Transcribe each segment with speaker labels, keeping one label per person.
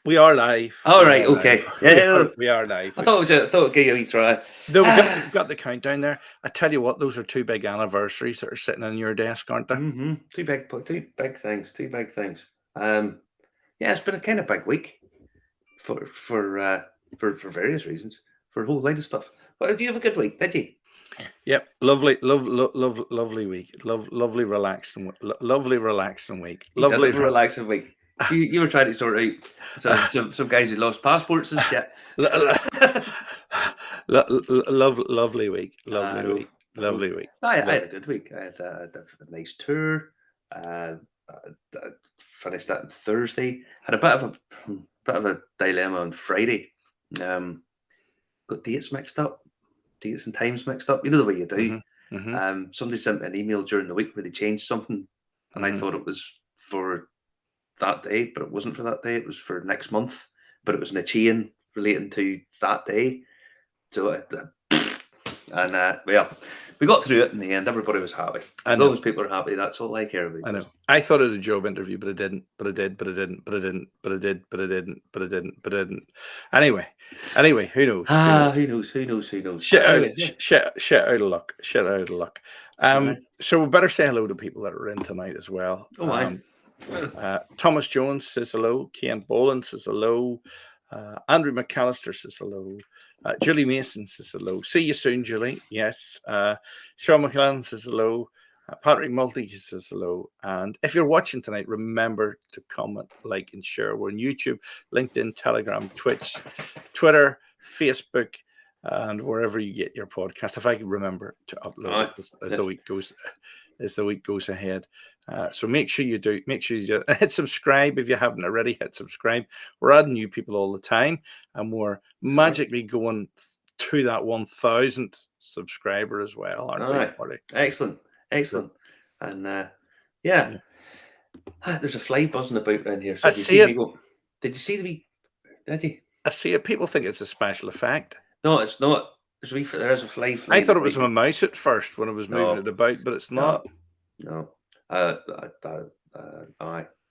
Speaker 1: We are live.
Speaker 2: All
Speaker 1: We
Speaker 2: right,
Speaker 1: are
Speaker 2: okay.
Speaker 1: live.
Speaker 2: Yeah,
Speaker 1: We are live.
Speaker 2: I thought I'd give you a wee try.
Speaker 1: No, we got the countdown there. I tell you what, those are two big anniversaries that are sitting on your desk, aren't they?
Speaker 2: Two big things. Two big things. Yeah, it's been a kind of big week for various reasons, for a whole load of stuff. But did you have a good week? Did you?
Speaker 1: Yep, lovely week, lovely relaxing, lovely relaxing week,
Speaker 2: You did
Speaker 1: lovely.
Speaker 2: have a relaxing week. You were trying to sort out some guys who lost passports and shit.
Speaker 1: Lovely week,
Speaker 2: I
Speaker 1: lovely
Speaker 2: know.
Speaker 1: week,
Speaker 2: I know.
Speaker 1: lovely week.
Speaker 2: I had a good week. I had a nice tour. I finished that on Thursday. Had a bit of a dilemma on Friday. Got dates mixed up, dates and times mixed up. You know the way you do.
Speaker 1: Hmm. Hmm.
Speaker 2: Somebody sent me an email during the week where they changed something, and I
Speaker 1: Hmm.
Speaker 2: thought it was for that day, but it wasn't for that day. It was for next month, but it was in a chain relating to that day. So, well, we got through it in the end. Everybody was happy.
Speaker 1: I
Speaker 2: As long
Speaker 1: know.
Speaker 2: as people are happy, that's all I care about.
Speaker 1: I know. I thought it was a job interview, but I didn't. But I did. But I didn't. But I didn't. But I did. But I didn't. But I didn't. But I didn't. Anyway. Who knows? Who knows?
Speaker 2: Who knows? Who knows? Who knows?
Speaker 1: Shit
Speaker 2: But
Speaker 1: out.
Speaker 2: anyway, yeah.
Speaker 1: Shit out of luck. Shit out of luck.
Speaker 2: Aye.
Speaker 1: So we better say hello to people that are in tonight as well.
Speaker 2: Oh, aye.
Speaker 1: Thomas Jones says hello. Ken Boland says hello. Andrew McAllister says hello. Julie Mason says hello. See you soon, Julie. Yes. Sean McClellan says hello. Patrick Multi says hello. And if you're watching tonight, remember to comment, like, and share. We're on YouTube, LinkedIn, Telegram, Twitch, Twitter, Facebook, and wherever you get your podcast. If I can remember to upload it as the week goes ahead. So make sure you do. Make sure you do. And hit subscribe if you haven't already. Hit subscribe. We're adding new people all the time, and we're magically going to that 1,000 subscriber as well, aren't we? Marty?
Speaker 2: Excellent. And yeah. There's a fly buzzing about around here. So
Speaker 1: I
Speaker 2: if you
Speaker 1: see
Speaker 2: see me
Speaker 1: it.
Speaker 2: go, did you see the wee? Did you?
Speaker 1: I see it. People think it's a special effect.
Speaker 2: No, it's not. There is a fly
Speaker 1: I
Speaker 2: flying.
Speaker 1: thought it was my mouse at first when I was moving it about, but it's not.
Speaker 2: No. Aye.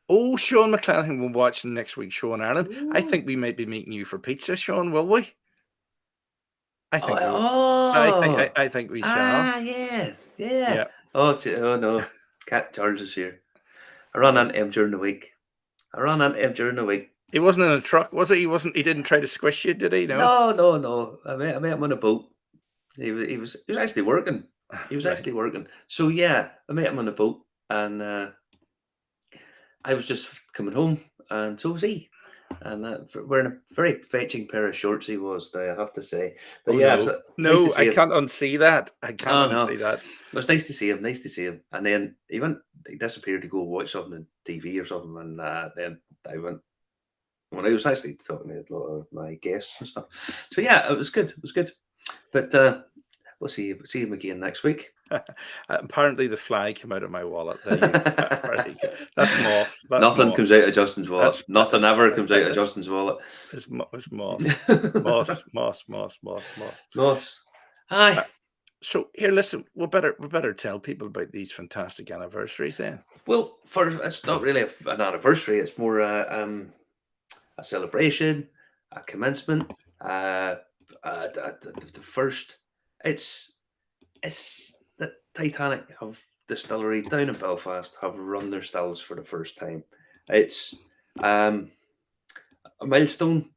Speaker 1: Oh, Sean McClanahan will watch next week's show in Ireland. Ooh. I think we might be meeting you for pizza, Sean. Will we? I think. I think we shall.
Speaker 2: Yeah. Oh no, Cat George is here. I ran into him during the week.
Speaker 1: He wasn't in a truck, was he? He didn't try to squish you, did he?
Speaker 2: No. I met him on a boat. He was actually working. Actually working. So yeah, I met him on a boat, and I was just coming home, and so was he. And wearing a very fetching pair of shorts he was, I have to say. But
Speaker 1: nice I can't unsee that. Unsee that.
Speaker 2: It was nice to see him. And then he disappeared to go watch something on TV or something. And then I went, when I was actually talking to a lot of my guests and stuff. So yeah, it was good. But we'll see him again next week.
Speaker 1: Apparently the fly came out of my wallet. That's moth.
Speaker 2: Nothing comes out of Justin's wallet. Nothing ever comes out of Justin's wallet.
Speaker 1: It's moth. Moss.
Speaker 2: Aye.
Speaker 1: So here, listen. We better tell people about these fantastic anniversaries then.
Speaker 2: Well, it's not really an anniversary. It's more a celebration, a commencement. The first. It's the Titanic distillery down in Belfast have run their stills for the first time. It's a milestone.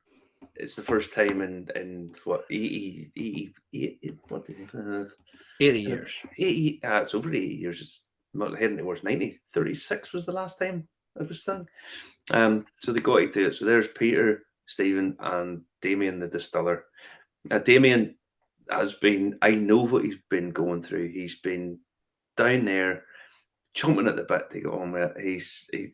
Speaker 2: It's the first time in what 80
Speaker 1: years.
Speaker 2: 80. It's over 80 years. It's not heading towards 90. 36 was the last time it was done. So they got to do it. So there's Peter, Stephen, and Damien the distiller. Damien has been. I know what he's been going through. He's been down there, chomping at the bit to get on with it.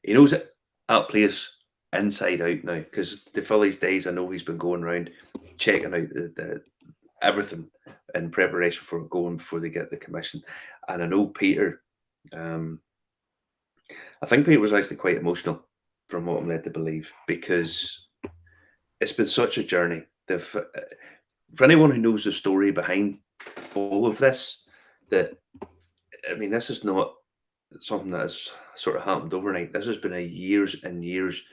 Speaker 2: He knows it, that place inside out now, because to fill his days, I know he's been going around checking out the everything in preparation for going before they get the commission. And I know Peter. I think Peter was actually quite emotional, from what I'm led to believe, because it's been such a journey. For anyone who knows the story behind all of this, this is not something that has sort of happened overnight. This has been a years and years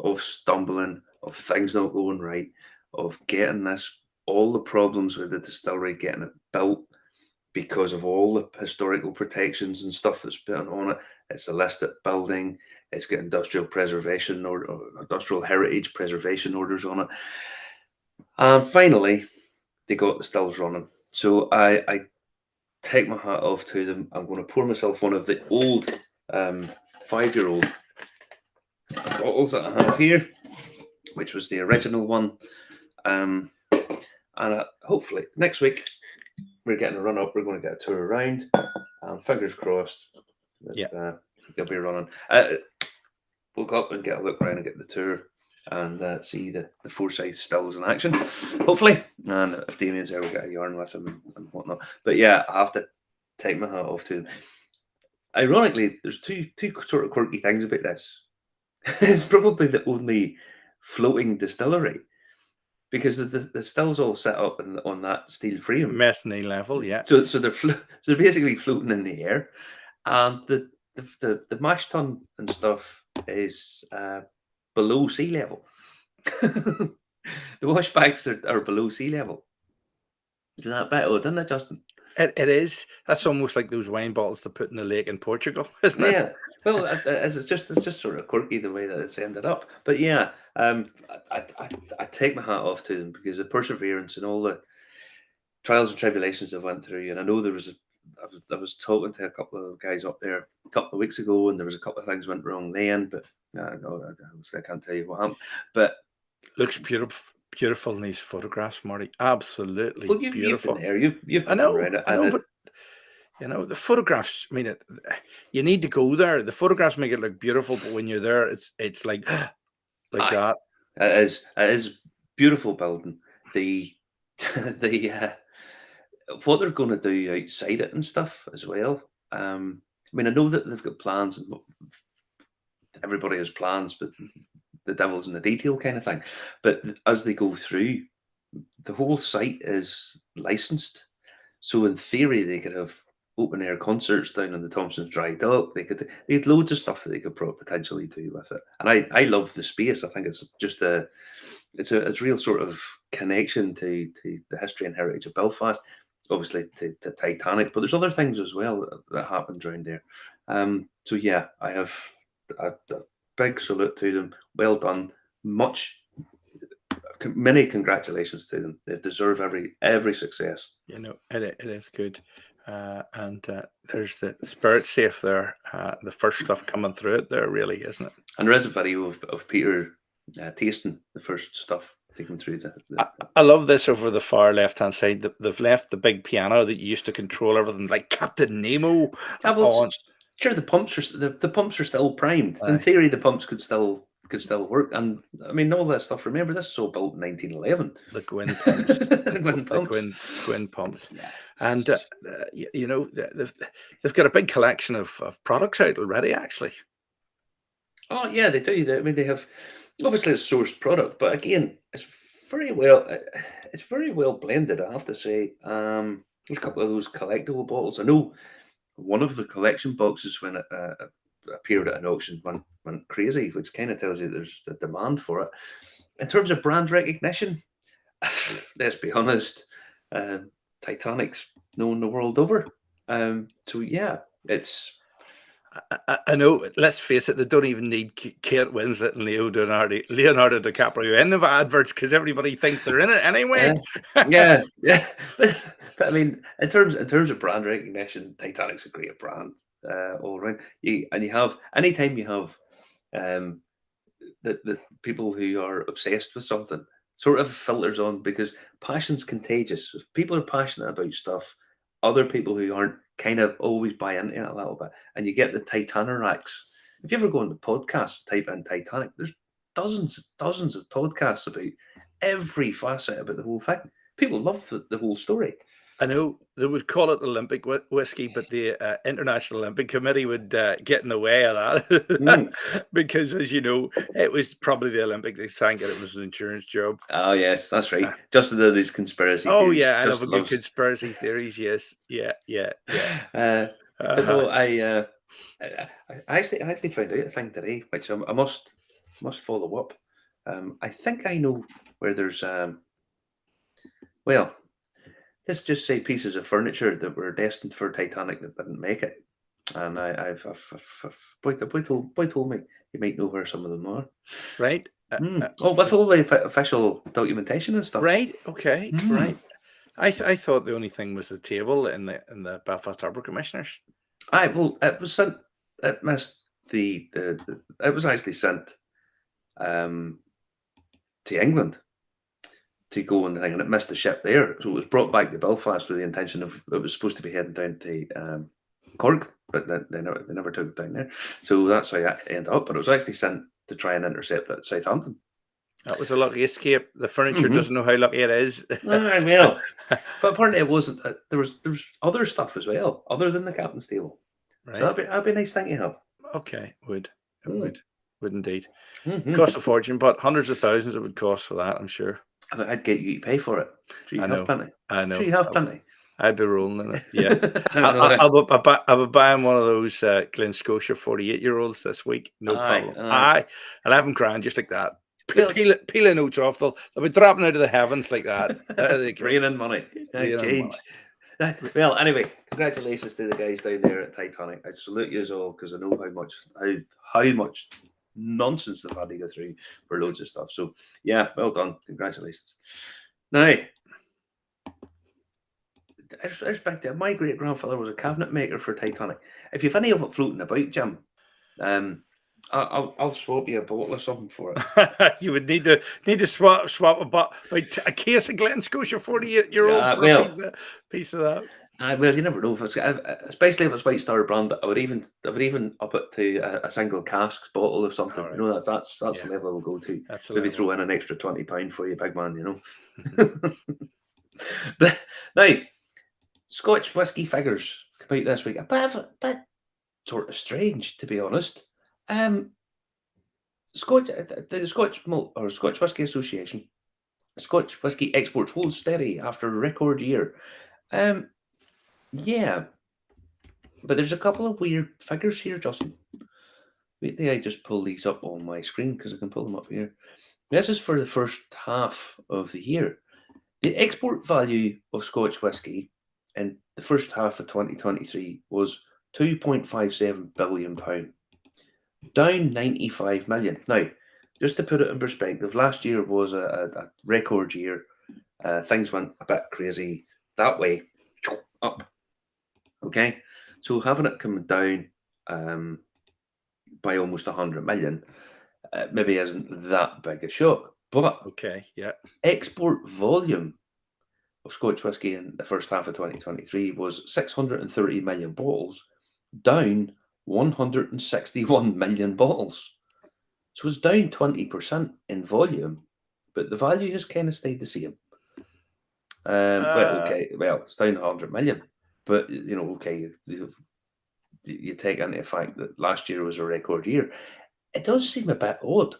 Speaker 2: of stumbling, of things not going right, of getting this, all the problems with the distillery, getting it built because of all the historical protections and stuff that's been on it. It's a listed building. It's got industrial preservation or industrial heritage preservation orders on it. And finally, they got the stills running. So I take my hat off to them. I'm going to pour myself one of the old 5-year-old bottles that I have here, which was the original one. And hopefully next week we're getting a run up. We're going to get a tour around. Fingers crossed that they'll be running. We'll go up and get a look around and get the tour and see the Forsyth stills in action, hopefully. And if Damien's there, we'll get a yarn with him and whatnot. But yeah, I have to take my hat off to him. Ironically, there's two sort of quirky things about this. It's probably the only floating distillery because the stills all set up on that steel frame,
Speaker 1: mezzanine level. Yeah.
Speaker 2: So they're basically floating in the air, and the mash tun and stuff is below sea level. The wash bags are below sea level. Is that better, isn't it, Justin?
Speaker 1: It is. That's almost like those wine bottles to put in the lake in Portugal, isn't it?
Speaker 2: Yeah. Well, it's just sort of quirky the way that it's ended up. But yeah, I take my hat off to them because the perseverance and all the trials and tribulations they've went through. And I know I was talking to a couple of guys up there a couple of weeks ago, and there was a couple of things went wrong then. But no, I can't tell you what happened. But
Speaker 1: looks beautiful in these photographs, Marty. Absolutely beautiful.
Speaker 2: You've been there. You've been around it.
Speaker 1: I know, but the photographs. I mean, you need to go there. The photographs make it look beautiful, but when you're there, it's like that.
Speaker 2: It is beautiful building. The what they're going to do outside it and stuff as well. I mean, I know that they've got plans, and everybody has plans, but the devil's in the detail kind of thing. But as they go through, the whole site is licensed. So in theory, they could have open air concerts down on the Thompson's Dry Dock. They had loads of stuff that they could potentially do with it. And I love the space. I think it's just a real sort of connection to the history and heritage of Belfast. Obviously to Titanic, but there's other things as well that happened around there. So yeah, I have a big salute to them. Well done. Many congratulations to them. They deserve every success.
Speaker 1: It is good. And there's the Spirit Safe there. The first stuff coming through it there, really, isn't it?
Speaker 2: And there is a video of Peter tasting the first stuff taken through
Speaker 1: I love this over the far left-hand side. They've left the big piano that you used to control everything, like Captain Nemo.
Speaker 2: Sure, the pumps are still primed. In theory, the pumps could still work. And I mean, all that stuff. Remember, this was all built in 1911.
Speaker 1: The Gwyn pumps.
Speaker 2: The
Speaker 1: Gwyn pumps. Yeah. And they've got a big collection of products out already, actually.
Speaker 2: Oh yeah, they do. I mean, they have obviously a sourced product, but again, it's very well blended, I have to say. There's a couple of those collectible bottles. I know one of the collection boxes when it appeared at an auction went crazy, which kind of tells you there's the demand for it. In terms of brand recognition, let's be honest, Titanic's known the world over. So yeah, it's.
Speaker 1: I know. Let's face it; they don't even need Kate Winslet and Leonardo DiCaprio in the adverts because everybody thinks they're in it anyway.
Speaker 2: Yeah. But I mean, in terms of brand recognition, Titanic's a great brand all around. Anytime you have the people who are obsessed with something, sort of filters on because passion's contagious. If people are passionate about stuff, other people who aren't kind of always buy into it a little bit. And you get the Titanaracs. If you ever go on the podcast, type in Titanic, there's dozens of podcasts about every facet about the whole thing. People love the whole story.
Speaker 1: I know they would call it Olympic whiskey, but the International Olympic Committee would get in the way of that because, as you know, it was probably the Olympic they sank it. It was an insurance job.
Speaker 2: Oh yes, that's right. Justin did his conspiracy.
Speaker 1: Oh yeah, I love a good conspiracy theories. Yes, yeah.
Speaker 2: But no, I actually found out a thing today, which I must follow up. I think I know where there's well, let's just say pieces of furniture that were destined for Titanic that didn't make it. And boy told me you might know where some of them are.
Speaker 1: Right?
Speaker 2: Oh, with all the official documentation and stuff.
Speaker 1: Right. Okay.
Speaker 2: Mm.
Speaker 1: Right. I thought the only thing was the table in the Belfast Harbour Commissioners.
Speaker 2: Well, it was sent. It missed the. It was actually sent to England to go and thing, and it missed the ship there. So it was brought back to Belfast with the intention of it was supposed to be heading down to Cork, but they never took it down there. So that's how it ended up. But it was actually sent to try and intercept it at Southampton.
Speaker 1: That was a lucky escape. The furniture doesn't know how lucky it is.
Speaker 2: Well, but apparently it wasn't. There was other stuff as well, other than the captain's table.
Speaker 1: Right.
Speaker 2: So that'd be a nice thing to have.
Speaker 1: Okay, would indeed
Speaker 2: Mm-hmm.
Speaker 1: cost a fortune, but hundreds of thousands it would cost for that, I'm sure.
Speaker 2: But I'd get you to pay for it. Sure you have plenty.
Speaker 1: I know.
Speaker 2: Sure you have plenty.
Speaker 1: I'd be rolling in it. Yeah, I'll be buying one of those Glen Scotia 48-year-olds this week. No problem. 11 grand, just like that. Peeling notes off. They'll be dropping out of the heavens like that.
Speaker 2: Raining money. Change. Well, anyway, congratulations to the guys down there at Titanic. I salute you all because I know how much nonsense they've had to go through for loads of stuff. So yeah, well done. Congratulations. Now, I respect it. My great grandfather was a cabinet maker for Titanic. If you've any of it floating about, Jim, I'll swap you a bottle or something for it.
Speaker 1: You would need to swap a case of Glen Scotia 48-year-old for a piece of that.
Speaker 2: Well, you never know if it's, especially if it's White Star brand. I would even up it to a single cask bottle of something. Right. You know that's the level we'll go to. Maybe throw in an extra £20 for you, big man. You know. But now, Scotch whisky figures come out this week. A bit sort of strange, to be honest. The Scotch Whisky Association, Scotch Whisky exports hold steady after a record year. Yeah, but there's a couple of weird figures here, Justin. Wait till I just pull these up on my screen because I can pull them up here. This is for the first half of the year. The export value of Scotch whisky in the first half of 2023 was £2.57 billion, down 95 million. Now, just to put it in perspective, last year was a record year. Things went a bit crazy that way, up. Okay, so having it come down by almost 100 million maybe isn't that big a shock. But export volume of Scotch whisky in the first half of 2023 was 630 million bottles, down 161 million bottles. So it's down 20% in volume, but the value has kind of stayed the same. It's down 100 million, but you take into the fact that last year was a record year. It does seem a bit odd.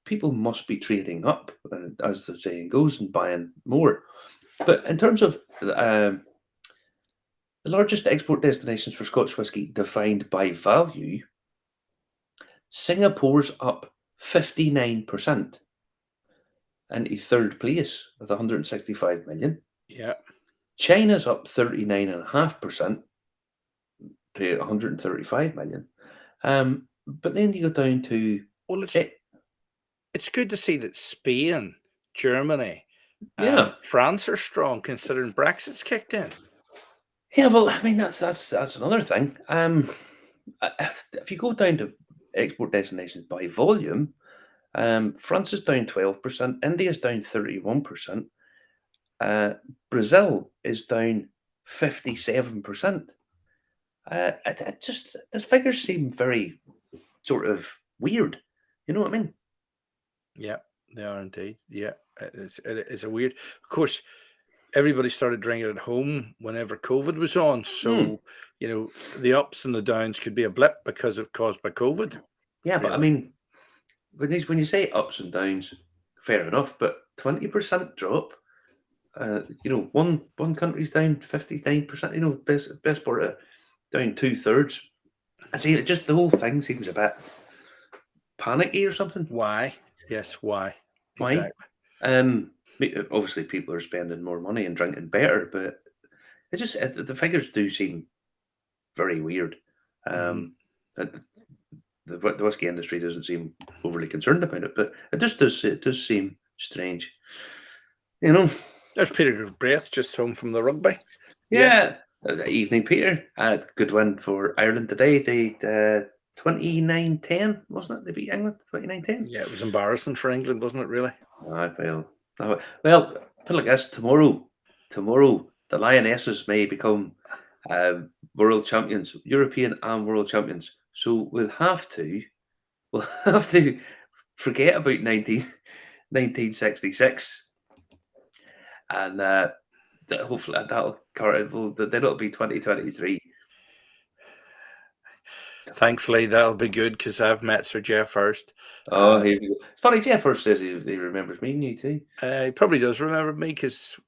Speaker 2: People must be trading up, as the saying goes, and buying more. But in terms of the largest export destinations for Scotch whisky defined by value, Singapore's up 59% into third place with 165 million.
Speaker 1: Yeah.
Speaker 2: China's up 39.5% to 135 million. But then you go down to...
Speaker 1: Well, it's good to see that Spain, Germany, France are strong considering Brexit's kicked in.
Speaker 2: Yeah, well, I mean, that's another thing. If you go down to export destinations by volume, France is down 12%, India is down 31%, Brazil is down 57%. These figures seem very sort of weird. You know what I mean?
Speaker 1: Yeah, they are indeed. Yeah, it's a weird. Of course, everybody started drinking at home whenever COVID was on. So, the ups and the downs could be a blip because of caused by COVID.
Speaker 2: Yeah, really. But I mean, when you say ups and downs, fair enough. But 20% drop. One country's down 59%. Best part of down 2/3. I see it. Just the whole thing seems a bit panicky or something.
Speaker 1: Why? Yes, why?
Speaker 2: Why?
Speaker 1: Exactly.
Speaker 2: Obviously, people are spending more money and drinking better, but the figures do seem very weird.
Speaker 1: Mhm.
Speaker 2: And the whiskey industry doesn't seem overly concerned about it, but it does seem strange. You know,
Speaker 1: There's Peter Breath just home from the rugby. Yeah.
Speaker 2: yeah. Evening, Peter. Good win for Ireland today. They 29-10, wasn't it? They beat England 29-10.
Speaker 1: Yeah, it was embarrassing for England, wasn't it, really?
Speaker 2: Well, put it like this: tomorrow, the Lionesses may become world champions, European and world champions. So we'll have to forget about 1966, and hopefully then it'll be 2023.
Speaker 1: Thankfully, that'll be good because I've met Sir Jeff first.
Speaker 2: Oh, here we go. It's funny, Jeff first says he remembers me and you too.
Speaker 1: He probably does remember me because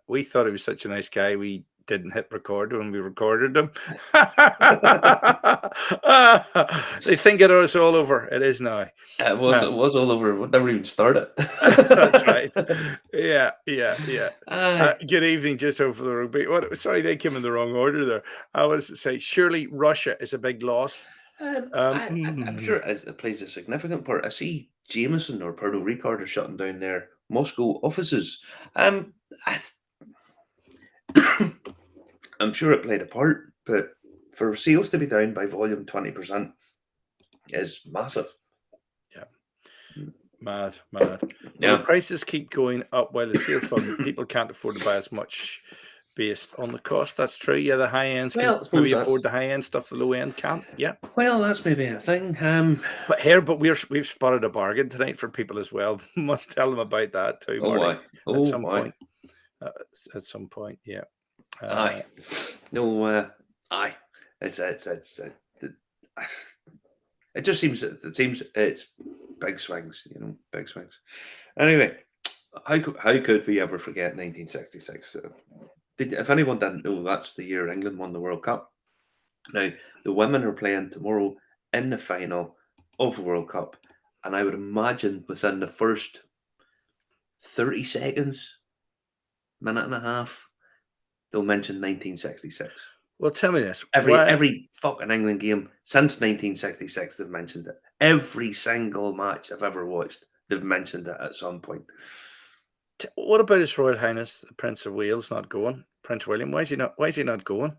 Speaker 1: we thought he was such a nice guy. We didn't hit record when we recorded him. They think it was all over. It is now.
Speaker 2: It was all over. It never even started.
Speaker 1: That's right. Yeah.
Speaker 2: Aye.
Speaker 1: Good evening, just over the rugby. Sorry, they came in the wrong order there. What does it say? Surely Russia is a big loss.
Speaker 2: I'm sure it plays a significant part. I see Jameson or Puerto Rico are shutting down their Moscow offices. I, I'm sure it played a part, but for sales to be down by volume 20% is massive.
Speaker 1: Yeah. Mad. Well,
Speaker 2: Yeah.
Speaker 1: the prices keep going up while the sales fall. People can't afford to buy as much based on the cost. That's true. Yeah, the high ends
Speaker 2: Well, I
Speaker 1: can
Speaker 2: suppose
Speaker 1: maybe
Speaker 2: that's
Speaker 1: afford the high end stuff. The low end can't. Yeah.
Speaker 2: well, that's maybe a thing.
Speaker 1: But we've spotted a bargain tonight for people as well. Must tell them about that too,
Speaker 2: Oh
Speaker 1: Marty.
Speaker 2: why?
Speaker 1: At
Speaker 2: Oh
Speaker 1: some
Speaker 2: why?
Speaker 1: point. At some point, yeah.
Speaker 2: Aye. No. Aye. It's it just seems it's big swings. Big swings. Anyway, how could we ever forget 1966? If anyone didn't know, that's the year England won the World Cup. Now, the women are playing tomorrow in the final of the World Cup, and I would imagine within the first 30 seconds, minute and a half, they'll mention 1966.
Speaker 1: Well, tell me this.
Speaker 2: Every fucking England game since 1966, they've mentioned it. Every single match I've ever watched, they've mentioned it at some point.
Speaker 1: What about His Royal Highness the Prince of Wales not going? Prince William, why is he not going?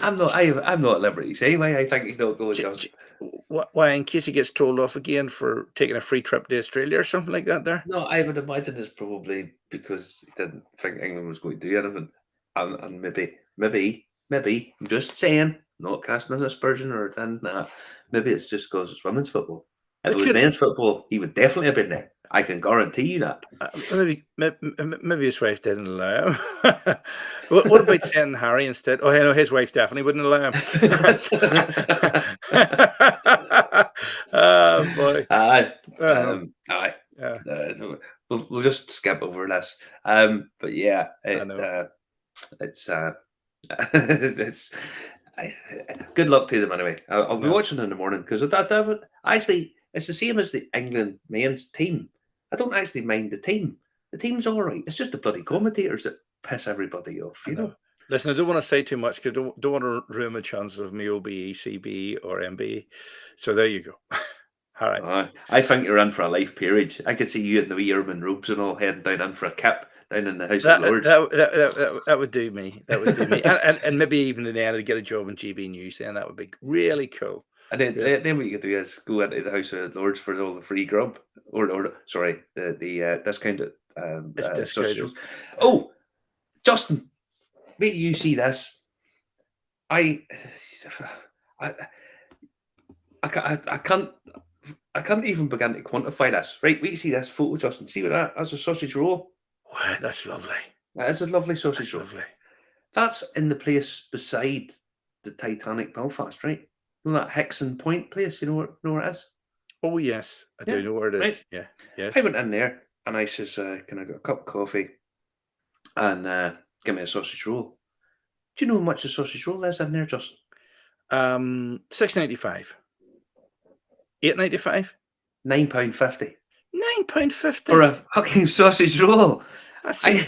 Speaker 2: I'm not at liberty to say why I think he's not going.
Speaker 1: Why, in case he gets told off again for taking a free trip to Australia or something like that there?
Speaker 2: No, I would imagine it's probably because he didn't think England was going to do anything. And maybe, I'm just saying, not casting an aspersion or anything. Nah, maybe it's just because it's women's football. If it was men's football, he would definitely have been there. I can guarantee you that.
Speaker 1: Maybe his wife didn't allow him. What about sending Harry instead? Oh, no, his wife definitely wouldn't allow him. Oh, boy.
Speaker 2: Aye.
Speaker 1: Yeah.
Speaker 2: We'll just skip over this. But yeah,
Speaker 1: I know.
Speaker 2: it's good luck to them anyway. I'll be watching in the morning because actually it's the same as the England men's team. I don't actually mind the team. The team's all right. It's just the bloody commentators that piss everybody off. You know.
Speaker 1: Listen, I don't want to say too much because don't want to ruin my chances of me OBE, CBE, or MBE. So there you go. All right.
Speaker 2: I think you're in for a life peerage. I could see you in the wee ermine robes and all heading down in for a kip down in the House of Lords.
Speaker 1: That would do me. That would do me. and maybe even in the end, I'd get a job in GB News. Then that would be really cool.
Speaker 2: And then what you could do is go into the House of Lords for all the free grub, or sorry, the discounted sausage rolls. Oh, Justin, wait, you see this? I can't even begin to quantify this. Right, wait, you see this photo, Justin? See what that's a sausage roll.
Speaker 1: Wow, that's lovely.
Speaker 2: That is a lovely sausage roll.
Speaker 1: Lovely.
Speaker 2: That's in the place beside the Titanic Belfast, right? You know that Hickson Point place? You know where it is?
Speaker 1: Oh yes, I do know where it is.
Speaker 2: Right?
Speaker 1: Yeah, yes.
Speaker 2: I went in there and I says, "Can I get a cup of coffee and give me a sausage roll?" Do you know how much a sausage roll is in there, Justin?
Speaker 1: £6.95, £8.95,
Speaker 2: £9.50
Speaker 1: £9.50.
Speaker 2: for a fucking sausage roll.
Speaker 1: I see.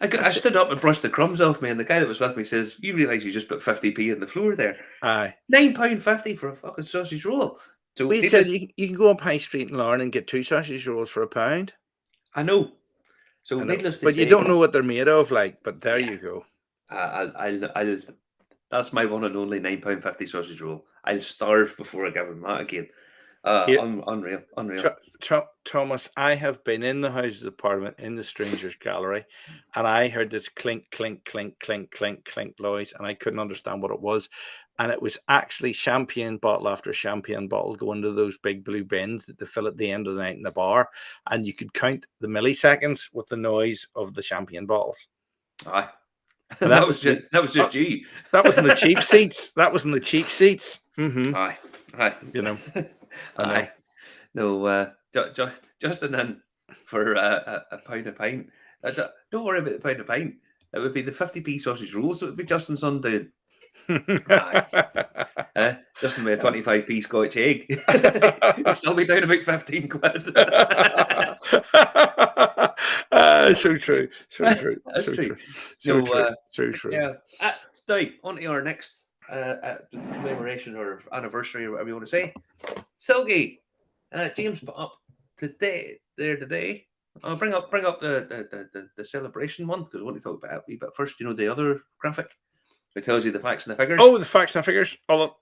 Speaker 2: I stood up and brushed the crumbs off me, and the guy that was with me says, "You realise you just put 50p in the floor there?
Speaker 1: Aye.
Speaker 2: £9.50 for a fucking sausage roll." So
Speaker 1: Wait till
Speaker 2: needless,
Speaker 1: you can go up High Street in Larne and get 2 sausage rolls for £1.
Speaker 2: I know. So
Speaker 1: I know,
Speaker 2: needless to
Speaker 1: but you
Speaker 2: say,
Speaker 1: don't know what they're made of, like. But there
Speaker 2: yeah,
Speaker 1: you go.
Speaker 2: I'll that's my one and only £9.50 sausage roll. I'll starve before I give him that again.
Speaker 1: Here,
Speaker 2: Unreal, unreal.
Speaker 1: Thomas, I have been in the Houses of Parliament in the Strangers Gallery, and I heard this clink, clink, clink, clink, clink, clink noise, and I couldn't understand what it was. And it was actually champagne bottle after champagne bottle going to those big blue bins that they fill at the end of the night in the bar, and you could count the milliseconds with the noise of the champagne bottles.
Speaker 2: Aye.
Speaker 1: And
Speaker 2: that was just
Speaker 1: oh,
Speaker 2: you.
Speaker 1: that was in the cheap seats. That was in the cheap seats.
Speaker 2: Aye, aye.
Speaker 1: You know, I know.
Speaker 2: Aye. No, Justin in for a pound a pint. Don't worry about the pound a pint. It would be the 50p sausage rolls that would be Justin's son doing. Aye. Justin with a 25p Scotch egg. He'd still be down about 15 quid.
Speaker 1: So true. So true.
Speaker 2: That's
Speaker 1: So
Speaker 2: true.
Speaker 1: true. So
Speaker 2: No,
Speaker 1: true. So true.
Speaker 2: yeah. Now, on to our next commemoration or anniversary or whatever you want to say. Silgy. James put up today. I'll bring up the celebration one because I want to talk about it a wee bit first. You know the other graphic that tells you the facts and the figures.
Speaker 1: Oh, the facts and figures.
Speaker 2: Pull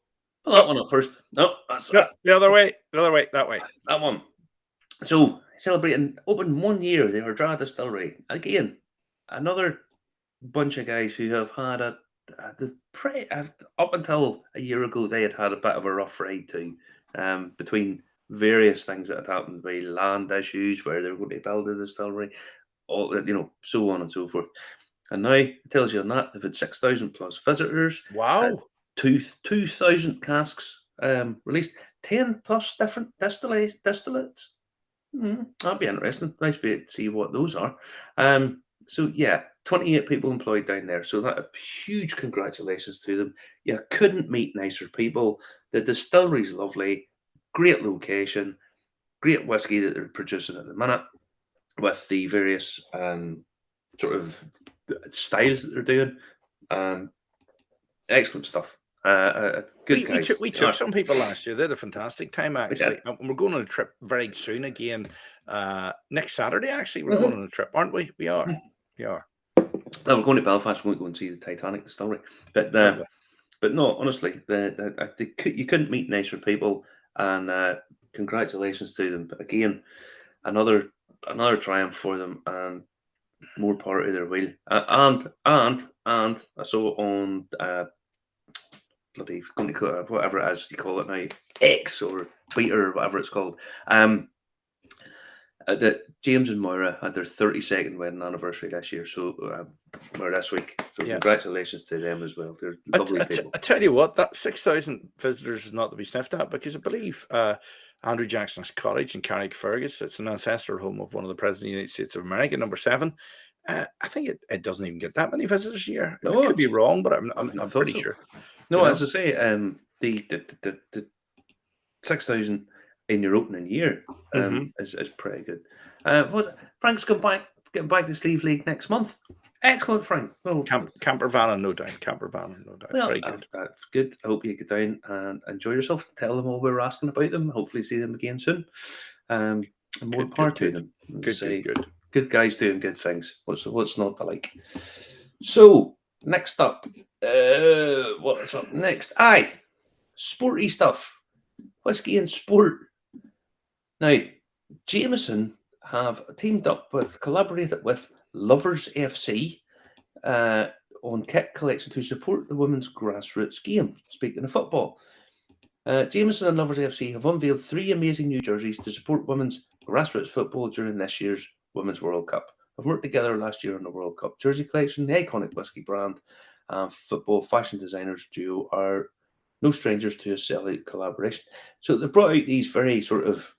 Speaker 2: that one up first. No, that's
Speaker 1: the other way. The other way. That way.
Speaker 2: that one. So celebrating open 1 year, the Ardra Distillery again. Another bunch of guys who have had up until a year ago they had a bit of a rough ride too, between various things that had happened by land issues where they were going to build a distillery, all so on and so forth. And now it tells you on that they've had 6,000 plus visitors.
Speaker 1: Wow.
Speaker 2: 2,000 casks released, 10 plus different distillates. That'd be interesting. Nice to see what those are. So yeah, 28 people employed down there. So that huge congratulations to them. You couldn't meet nicer people. The distillery's lovely, great location, great whiskey that they're producing at the minute with the various sort of styles that they're doing. Excellent stuff. Good guys.
Speaker 1: We took some people last year. They had a fantastic time, actually.
Speaker 2: We
Speaker 1: And we're going on a trip very soon again. Next Saturday, actually, we're going on a trip, aren't we? We are. We are.
Speaker 2: No, we're going to Belfast. We won't go and see the Titanic distillery. But no, honestly, you couldn't meet nicer people. And congratulations to them. But again, another triumph for them, and more power to their wheel. And I saw on bloody whatever it is you call it now, X or Twitter or whatever it's called. That James and Moira had their 32nd wedding anniversary this year, or this week. So congratulations to them as well. They're lovely people.
Speaker 1: I tell you what, that 6,000 visitors is not to be sniffed at, because I believe Andrew Jackson's cottage in Carrickfergus, it's an ancestral home of one of the presidents of the United States of America, number 7. I think it doesn't even get that many visitors a year. I could be wrong, but I'm pretty sure.
Speaker 2: No, as I say, the 6,000 in your opening year is pretty good. Frank's getting back to Sleeve League next month. Excellent, Frank. Well,
Speaker 1: Campervan, no doubt.
Speaker 2: Well,
Speaker 1: very good.
Speaker 2: That's good. I hope you get down and enjoy yourself. Tell them all we were asking about them. Hopefully see them again soon. And more power to them. Good guys doing good things. What's not to like? So next up, what's up next? Sporty stuff, whiskey and sport. Now, Jameson have collaborated with Lovers FC on kit collection to support the women's grassroots game. Speaking of football, Jameson and Lovers FC have unveiled 3 amazing new jerseys to support women's grassroots football during this year's Women's World Cup. I've worked together last year on the World Cup jersey collection. The iconic whiskey brand and football fashion designers duo are no strangers to a sellout collaboration. So they've brought out these very sort of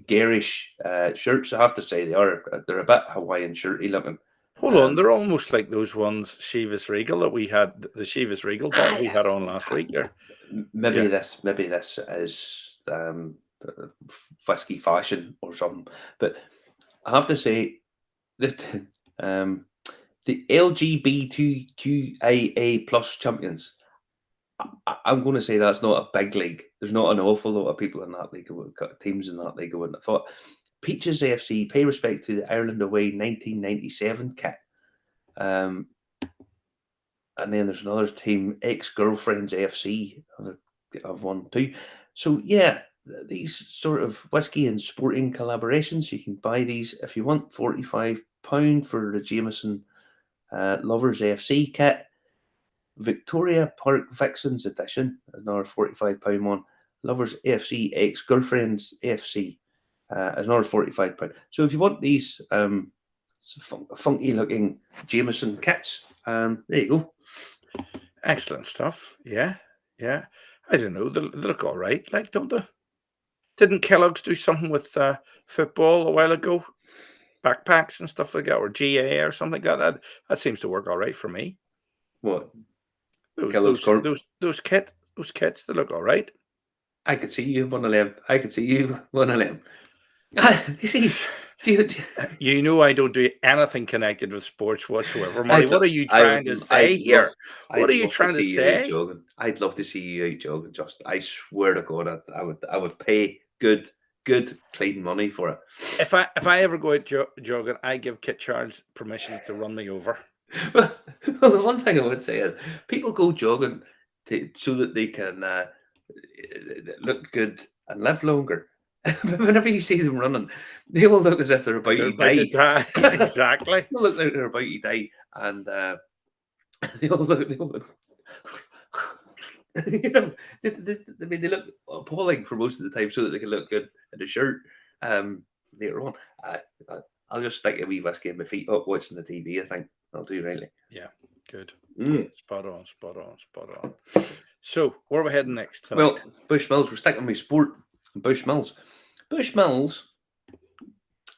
Speaker 2: garish shirts. I have to say they're a bit Hawaiian shirty looking.
Speaker 1: Hold on, they're almost like those ones, Chivas Regal, that we had, the Chivas Regal bottle we had on last week. There,
Speaker 2: Maybe
Speaker 1: yeah.
Speaker 2: this is whiskey fashion or something. But I have to say that the LGBTQIA plus champions, I'm going to say that's not a big league. There's not an awful lot of people in that league, teams in that league. I wouldn't have thought. Peaches AFC pay respect to the Ireland away 1997 kit. And then there's another team, Ex-Girlfriends AFC, have one too. So yeah, these sort of whiskey and sporting collaborations, you can buy these if you want. £45 for the Jameson Lovers AFC kit. Victoria Park Vixens edition, another £45 one. Lovers AFC, Ex-Girlfriends AFC, another £45. So if you want these funky looking Jameson kits, there you go.
Speaker 1: Excellent stuff. Yeah, yeah. I don't know. They look all right. Like, don't they? Didn't Kellogg's do something with football a while ago? Backpacks and stuff like that, or GA or something like that. That seems to work all right for me.
Speaker 2: What?
Speaker 1: Those kits, they look all right.
Speaker 2: I could see you one of them. You see,
Speaker 1: you know I don't do anything connected with sports whatsoever, Marty. What are you trying to say here? What are you trying to say?
Speaker 2: I'd love to see you out jogging. Just, I swear to God, I would pay good, clean money for it.
Speaker 1: If I ever go out jogging, I give Kit Charles permission to run me over.
Speaker 2: Well, the one thing I would say is people go jogging so that they can look good and live longer. Whenever you see them running, they all look as if they're about to die.
Speaker 1: Exactly.
Speaker 2: They look like they're about to die, and they all look. You know, they look appalling for most of the time, so that they can look good in a shirt. Later on, I'll just stick a wee whiskey in my feet up watching the TV. I think I'll do rightly.
Speaker 1: Yeah, good. Spot on. So, where are we heading next tonight?
Speaker 2: Well, Bushmills, we're sticking with sport. Bushmills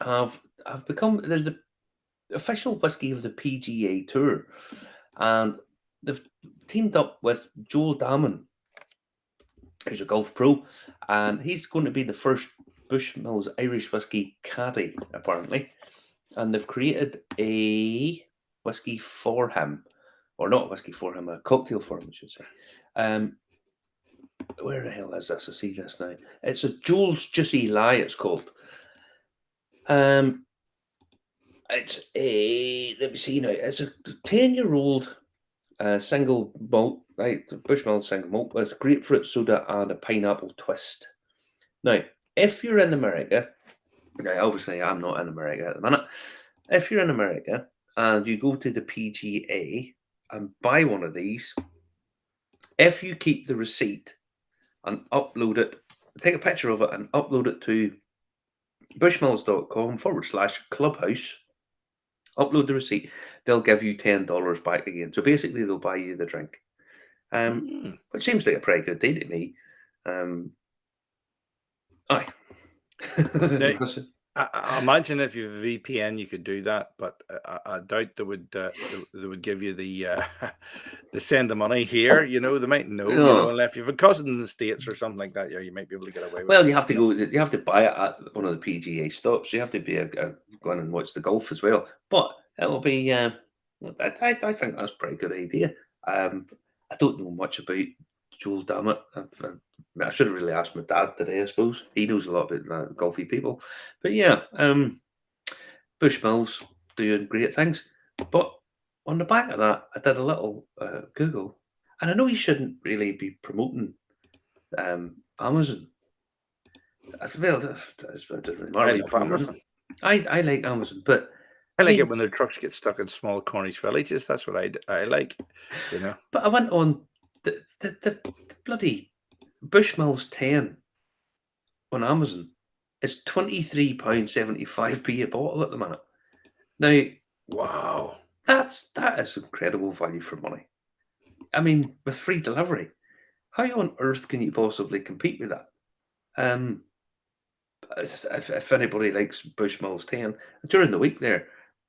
Speaker 2: have become, they're the official whiskey of the PGA Tour, and they've teamed up with Joel Dahmen, who's a golf pro, and he's going to be the first Bushmills Irish whiskey caddy, apparently, and they've created a whiskey for him, or not a whiskey for him, a cocktail for him, I should say. Where the hell is this? I see this now. It's a Joel's Juicy Lie, it's called. It's a, let me see now, it's a 10-year-old single malt, right? Bushmill single malt with grapefruit soda and a pineapple twist. Now, if you're in America, now obviously I'm not in America at the minute. If you're in America and you go to the PGA and buy one of these, if you keep the receipt and upload it, take a picture of it and upload it to bushmills.com/clubhouse, upload the receipt, they'll give you $10 back again. So basically, they'll buy you the drink, which seems like a pretty good deal to me. Aye.
Speaker 1: I imagine if you have a VPN, you could do that, but I doubt they would give you the send the money here. You know, they might know. You know, unless you have a cousin in the States or something like that, yeah, you might be able to get away with.
Speaker 2: Well, you have to go. You have to buy it at one of the PGA stops. You have to be go in and watch the golf as well. But it will be. I think that's a pretty good idea. I don't know much about Joel Dammit. I should have really asked my dad today, I suppose. He knows a lot about golfy people. But yeah, Bushmills doing great things. But on the back of that, I did a little Google. And I know you shouldn't really be promoting Amazon. Well, it doesn't really matter.
Speaker 1: I love Amazon.
Speaker 2: I like Amazon, but
Speaker 1: I like it when their trucks get stuck in small Cornish villages. That's what I like, you know.
Speaker 2: But I went on the bloody Bushmills 10 on Amazon. It's £23.75p a bottle at the minute. Now,
Speaker 1: wow,
Speaker 2: that is incredible value for money. I mean, with free delivery, how on earth can you possibly compete with that? If anybody likes Bushmills 10 during the week, there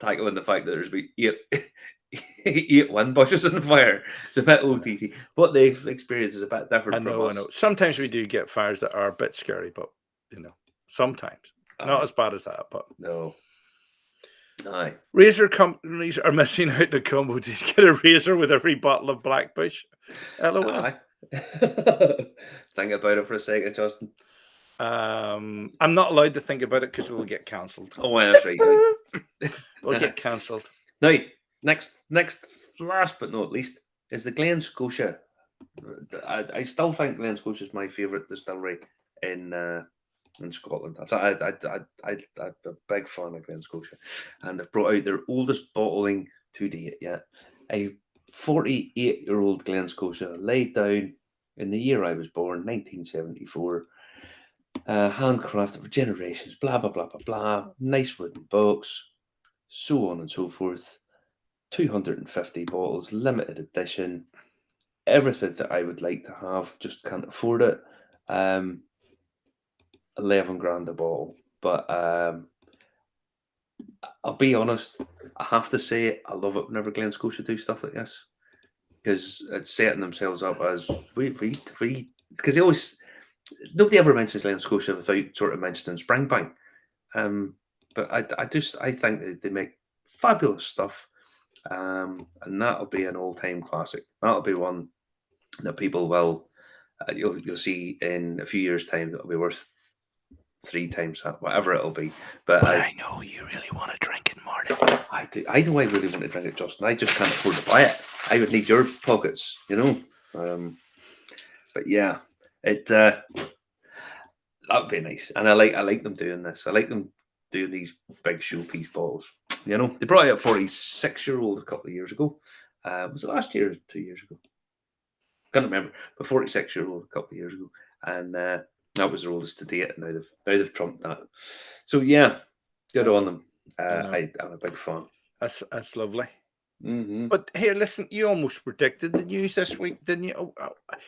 Speaker 2: tackling the fact that there's been eight 8 wind bushes on fire. It's a bit OTT. What they've experienced is a bit different from us.
Speaker 1: I know. Sometimes we do get fires that are a bit scary, but sometimes not as bad as that. But
Speaker 2: no. Aye.
Speaker 1: Razor companies are missing out the combo to get a razor with every bottle of Blackbush. LOL.
Speaker 2: Aye. Think about it for a second, Justin.
Speaker 1: I'm not allowed to think about it because we'll get cancelled.
Speaker 2: Oh, well, that's right.
Speaker 1: We'll get cancelled.
Speaker 2: Now, next, last but not least, is the Glen Scotia. I still think Glen Scotia is my favourite distillery in Scotland. I'm a big fan of Glen Scotia, and they've brought out their oldest bottling to date yet. A 48-year-old Glen Scotia, laid down in the year I was born, 1974. Handcrafted for generations, blah, blah, blah, blah, blah. Nice wooden box, so on and so forth. 250 bottles, limited edition. Everything that I would like to have, just can't afford it. 11 grand a bottle. But I'll be honest, I have to say I love it whenever Glen Scotia do stuff like this, because it's setting themselves up as we because they always, nobody ever mentions Glen Scotia without sort of mentioning Springbank. But I think they make fabulous stuff, and that'll be an all-time classic. That'll be one that people will you'll see in a few years' time that'll be worth 3 times that, whatever it'll be. But
Speaker 1: I know you really want to drink it, Martin.
Speaker 2: I do. I know I really want to drink it, Justin. I just can't afford to buy it. I would need your pockets, But yeah, that would be nice. And I like them doing this. I like them doing these big showpiece bottles. They brought out a 46-year-old a couple of years ago. Was it last year or 2 years ago? Can't remember. But 46-year-old a couple of years ago, and that was their oldest to date. And now they've trumped that. So yeah, good on them. I'm a big fan.
Speaker 1: That's lovely.
Speaker 2: Mm-hmm.
Speaker 1: But here, listen, you almost predicted the news this week, didn't you?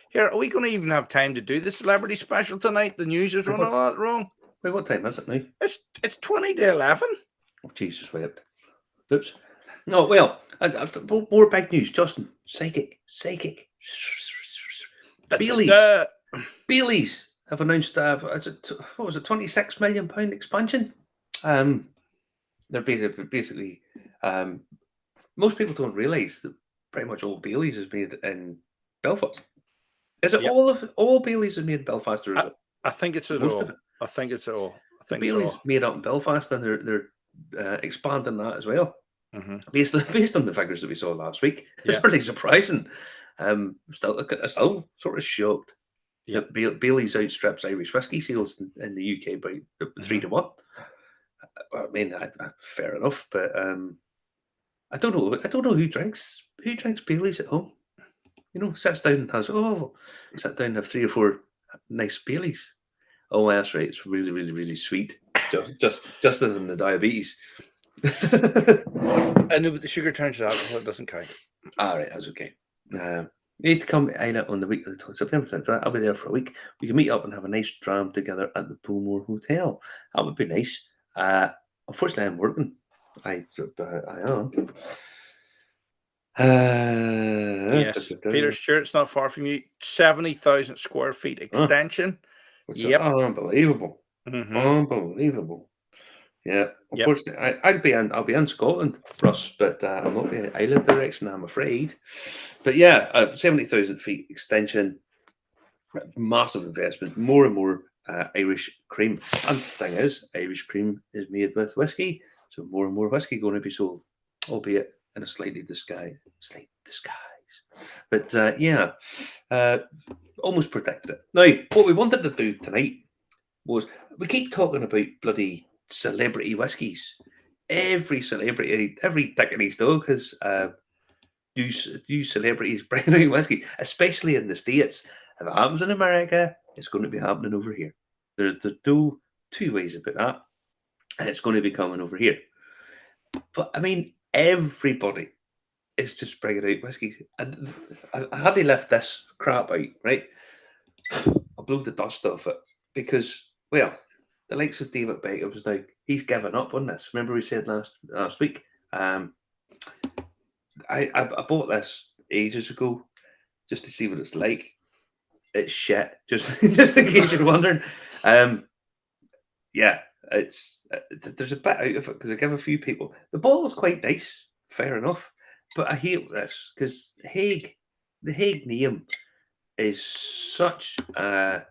Speaker 1: Here, are we going to even have time to do the celebrity special tonight? The news is running all that wrong.
Speaker 2: Wait, what time is it now?
Speaker 1: It's 20 to 11.
Speaker 2: Oh, Jesus wept. Oops. No, well, more big news, Justin. Psychic. Bailey's have announced what was it, £26 million expansion. They're basically most people don't realise that pretty much all Bailey's is made in Belfast. Is it all Bailey's is made in Belfast, or is it?
Speaker 1: I think it's
Speaker 2: most
Speaker 1: all.
Speaker 2: of it.
Speaker 1: I think it's all. I think
Speaker 2: Bailey's
Speaker 1: so.
Speaker 2: made up in Belfast, and they're expanding that as well.
Speaker 1: Mm-hmm.
Speaker 2: Based on the figures that we saw last week, it's really surprising. Still sort of shocked that Bailey's outstrips Irish whiskey sales in the UK by 3 to 1. I mean, fair enough, but I don't know. I don't know who drinks Bailey's at home. Sits down and sit down and have 3 or 4 nice Baileys. Oh, that's right. It's really, really, really sweet. Just than the diabetes.
Speaker 1: I know, but the sugar turns to alcohol. It doesn't count.
Speaker 2: All right, that's okay. You need to come to Isla on the week of the September. I'll be there for a week. We can meet up and have a nice dram together at the Pullmore Hotel. That would be nice. Unfortunately, I'm working. I am.
Speaker 1: Yes, Peter Stewart's not far from you. 70,000 square feet extension.
Speaker 2: Yep, unbelievable.
Speaker 1: Mm-hmm.
Speaker 2: Unbelievable. Yeah, unfortunately, I'll be in Scotland, Russ, but I'll not be in Island direction, I'm afraid. But yeah, 70,000 feet extension, massive investment, more and more Irish cream. And the thing is, Irish cream is made with whiskey, so more and more whiskey going to be sold, albeit in a slight disguise. But almost predicted it. Now, what we wanted to do tonight was, we keep talking about bloody celebrity whiskies. Every celebrity, every dick and his dog has new celebrities bringing out whiskey, especially in the States. If it happens in America, it's going to be happening over here. There's two ways about that, and it's going to be coming over here. But I mean, everybody is just bringing out whiskey. And I had to lift this crap out, right? I'll blow the dust off it, because, well, the likes of David Beckham was now, he's given up on this. Remember we said last week, I bought this ages ago just to see what it's like. It's shit. Just just in case you're wondering. Yeah, it's there's a bit out of it because I give a few people. The bottle is quite nice, fair enough, but I hate this because the Hague name is such a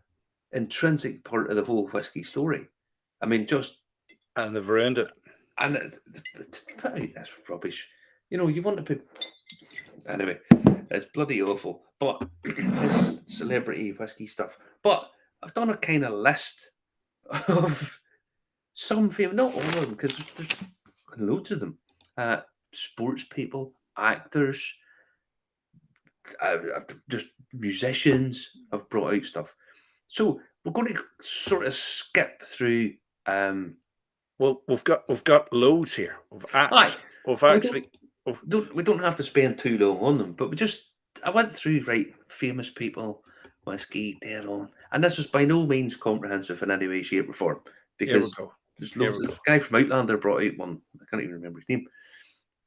Speaker 2: intrinsic part of the whole whiskey story. I mean, just
Speaker 1: And they've ruined it.
Speaker 2: and to put out this rubbish, you want to put anyway. It's bloody awful, but it's celebrity whiskey stuff. But I've done a kind of list of some famous, not all of them, because there's loads of them. Sports people, actors, just musicians have brought out stuff. So we're going to sort of skip through.
Speaker 1: Well, we've got loads here.
Speaker 2: Aye,
Speaker 1: We've
Speaker 2: we
Speaker 1: actually.
Speaker 2: we don't have to spend too long on them, but I went through famous people, whiskey, dead on, and this is by no means comprehensive in any way, shape, or form
Speaker 1: Here we
Speaker 2: because
Speaker 1: go.
Speaker 2: there's
Speaker 1: Here
Speaker 2: loads.
Speaker 1: we
Speaker 2: The
Speaker 1: go.
Speaker 2: guy from Outlander brought out one. I can't even remember his name.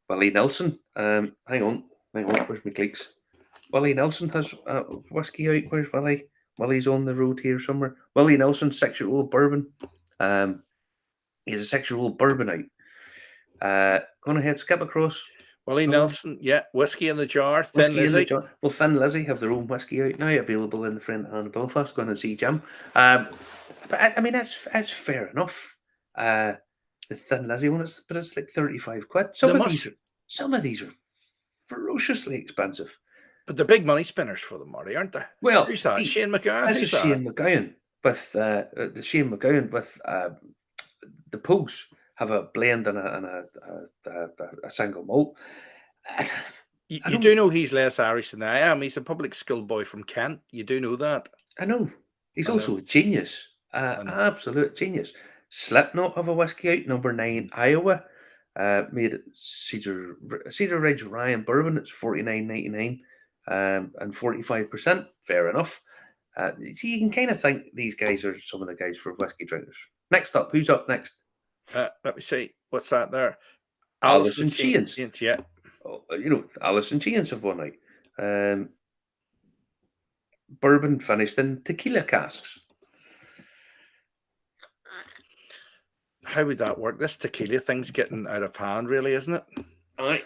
Speaker 2: Willie Nelson. Hang on. Where's my cliques? Willie Nelson has whiskey out. Where's Willie? Willie's on the road here somewhere. Willie Nelson, 6-year-old bourbon. He's a 6-year-old bourbon out. Go on ahead, skip across.
Speaker 1: Willie Nelson, yeah, whiskey in the jar. Thin
Speaker 2: Whiskey in the
Speaker 1: Lizzy.
Speaker 2: jar. Well, Thin Lizzy have their own whiskey out now, available in the Friend Hand Belfast. Go on and see Jim. But I mean, that's fair enough. The Thin Lizzy one, but it's like 35 quid. Some of these are ferociously expensive.
Speaker 1: But they're big money spinners for them, Marty, aren't they?
Speaker 2: Well,
Speaker 1: Who's that? Shane McGowan?
Speaker 2: this
Speaker 1: Who's
Speaker 2: is
Speaker 1: that?
Speaker 2: Shane McGowan with the Shane McGowan with the Pogues have a blend and a single malt.
Speaker 1: You do know he's less Irish than I am. He's a public school boy from Kent. You do know that.
Speaker 2: I know. He's
Speaker 1: I
Speaker 2: also
Speaker 1: know.
Speaker 2: a genius. Absolute genius. Slipknot have a whiskey out, number 9, Iowa. Made it Cedar Ridge Ryan Bourbon. It's $49.99 and 45%. Fair enough. So you can kind of think these guys are some of the guys for whiskey drinkers. Next up, who's up next?
Speaker 1: Let me see. What's that there?
Speaker 2: Alison Chains.
Speaker 1: Yeah.
Speaker 2: Oh, Alison Chains have one out. Bourbon finished in tequila casks.
Speaker 1: How would that work? This tequila thing's getting out of hand, really, isn't it?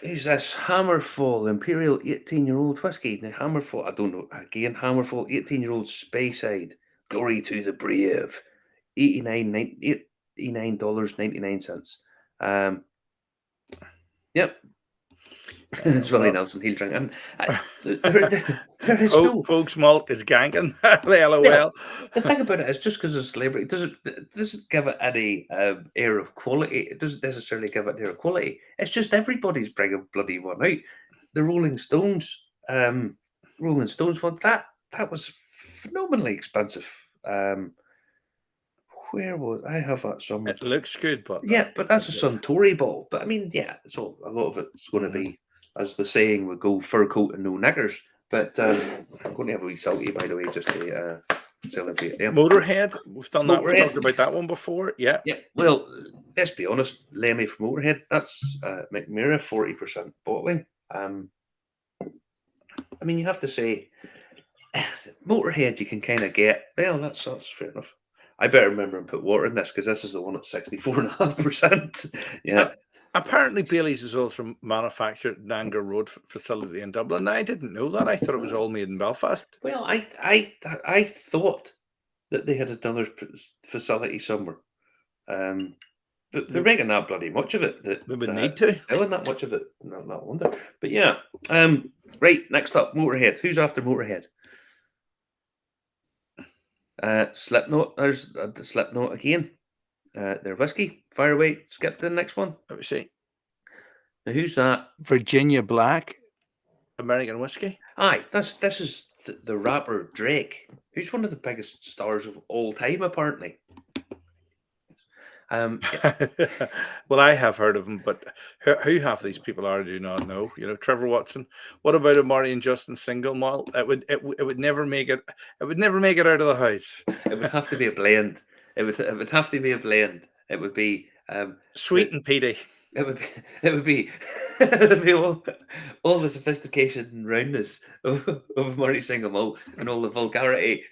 Speaker 2: Who's this? Hammerfall Imperial 18-year-old whiskey. Now, Hammerfall, I don't know. Again, Hammerfall 18-year-old Speyside. Glory to the brave. $89.99. Yep. It's Willie Nelson. He'll drink. And there is no.
Speaker 1: Folks, malt is ganking. LOL.
Speaker 2: Yeah, the thing about it is, just because it's a celebrity doesn't give it any air of quality. It doesn't necessarily give it an air of quality. It's just everybody's bringing bloody one out. The Rolling Stones one that was phenomenally expensive. Where was I have that somewhere?
Speaker 1: It looks good, but
Speaker 2: yeah, but that's a Suntory ball. But I mean, yeah, so a lot of it's going to be, as the saying would go, fur coat and no knickers. But I'm going to have a wee salty, by the way, just to celebrate them.
Speaker 1: Motorhead, we've done that.
Speaker 2: Motorhead.
Speaker 1: We've talked about that one before. Yeah.
Speaker 2: Yeah. Well, let's be honest. Lemmy from Motorhead. That's McMira 40% bottling. I mean, you have to say, Motorhead. You can kind of get. Well, that's fair enough. I better remember and put water in this because this is the one at 64.5%. Yeah.
Speaker 1: Apparently, Bailey's is also manufactured at Nanger Road facility in Dublin. I didn't know that. I thought it was all made in Belfast.
Speaker 2: Well, I thought that they had another facility somewhere, but they're making that bloody much of it.
Speaker 1: They would need to.
Speaker 2: Selling that much of it, not wonder. But yeah, right. Next up, Motorhead. Who's after Motorhead? Slipknot. There's the Slipknot again. Their whiskey. Fire away. Skip to the next one.
Speaker 1: Let me see.
Speaker 2: Now, who's that?
Speaker 1: Virginia Black, American whiskey.
Speaker 2: Aye, this is the rapper Drake, who's one of the biggest stars of all time, apparently. Yeah.
Speaker 1: Well, I have heard of him, but who half these people are, I do not know. Trevor Watson. What about a Marty and Justin single malt? It would never make it. It would never make it out of the house.
Speaker 2: It would have to be a blend. It would have to be a blend. It would be
Speaker 1: sweet and peaty.
Speaker 2: It would be, it would be, it would be all the sophistication and roundness of Murray single malt and all the vulgarity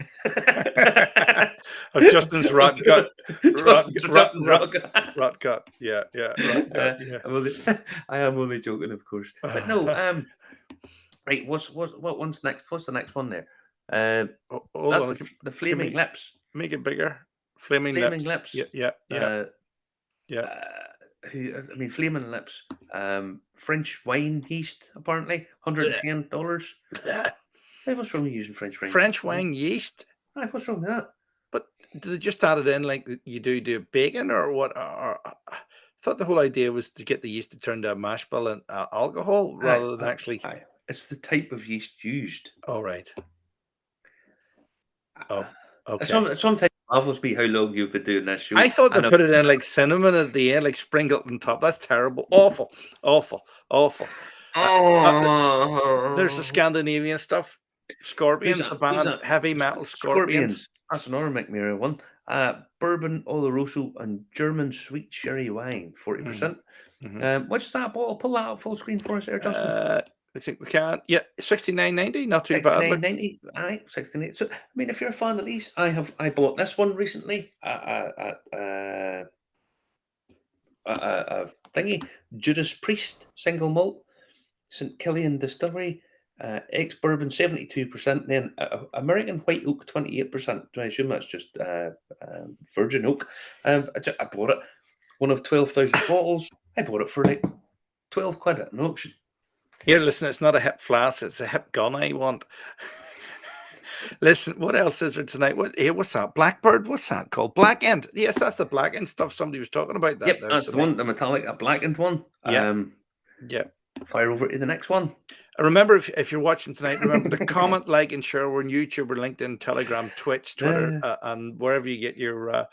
Speaker 1: Of Justin's rot gut.
Speaker 2: Justin's rock.
Speaker 1: Rot gut. Yeah, rot gut. Yeah.
Speaker 2: I am only joking, of course. But no, right. What one's next? What's the next one there?
Speaker 1: Hold
Speaker 2: That's
Speaker 1: on.
Speaker 2: the Flaming Lips.
Speaker 1: Make it bigger. Flaming Lips. Yeah.
Speaker 2: Flaming Lips. French wine yeast, apparently, $110. Hey, what's wrong with using French wine?
Speaker 1: French wine yeast.
Speaker 2: Aye, what's wrong with that?
Speaker 1: But do they just add it in like you do bacon or what? Or, I thought the whole idea was to get the yeast to turn to mash bill and alcohol rather than actually.
Speaker 2: Aye. It's the type of yeast used.
Speaker 1: All right. Oh, okay.
Speaker 2: Sometimes it baffles me how long you've been doing this show.
Speaker 1: I thought they put it in like cinnamon at the end, like sprinkled on top. That's terrible. Awful. There's the Scandinavian stuff. Scorpions, the band, heavy metal Scorpions.
Speaker 2: That's another McMurray one. Bourbon Oloroso and German sweet sherry wine, 40%. Which is that bottle? Pull that up full screen for us there, Justin.
Speaker 1: I think we can. Yeah, $69.90, not too bad.
Speaker 2: $69.90. Aye, $69. So, I mean, if you're a fan of these, I bought this one recently at thingy, Judas Priest single malt, St. Killian Distillery, ex-bourbon 72%, then American white oak 28%. I assume that's just virgin oak. I bought it, one of 12,000 bottles. I bought it for like 12 quid at an auction.
Speaker 1: Here, listen, it's not a hip flask, it's a hip gun I want. Listen, what else is there tonight? What's that? Blackbird? What's that called? Black End. Yes, that's the Black End stuff somebody was talking about.
Speaker 2: Yep, that's the one, the metallic, a blackened one.
Speaker 1: Yeah.
Speaker 2: Fire over to the next one.
Speaker 1: Remember, if you're watching tonight, remember to comment, like, and share. We're on YouTube, we're LinkedIn, Telegram, Twitch, Twitter, and wherever you get your...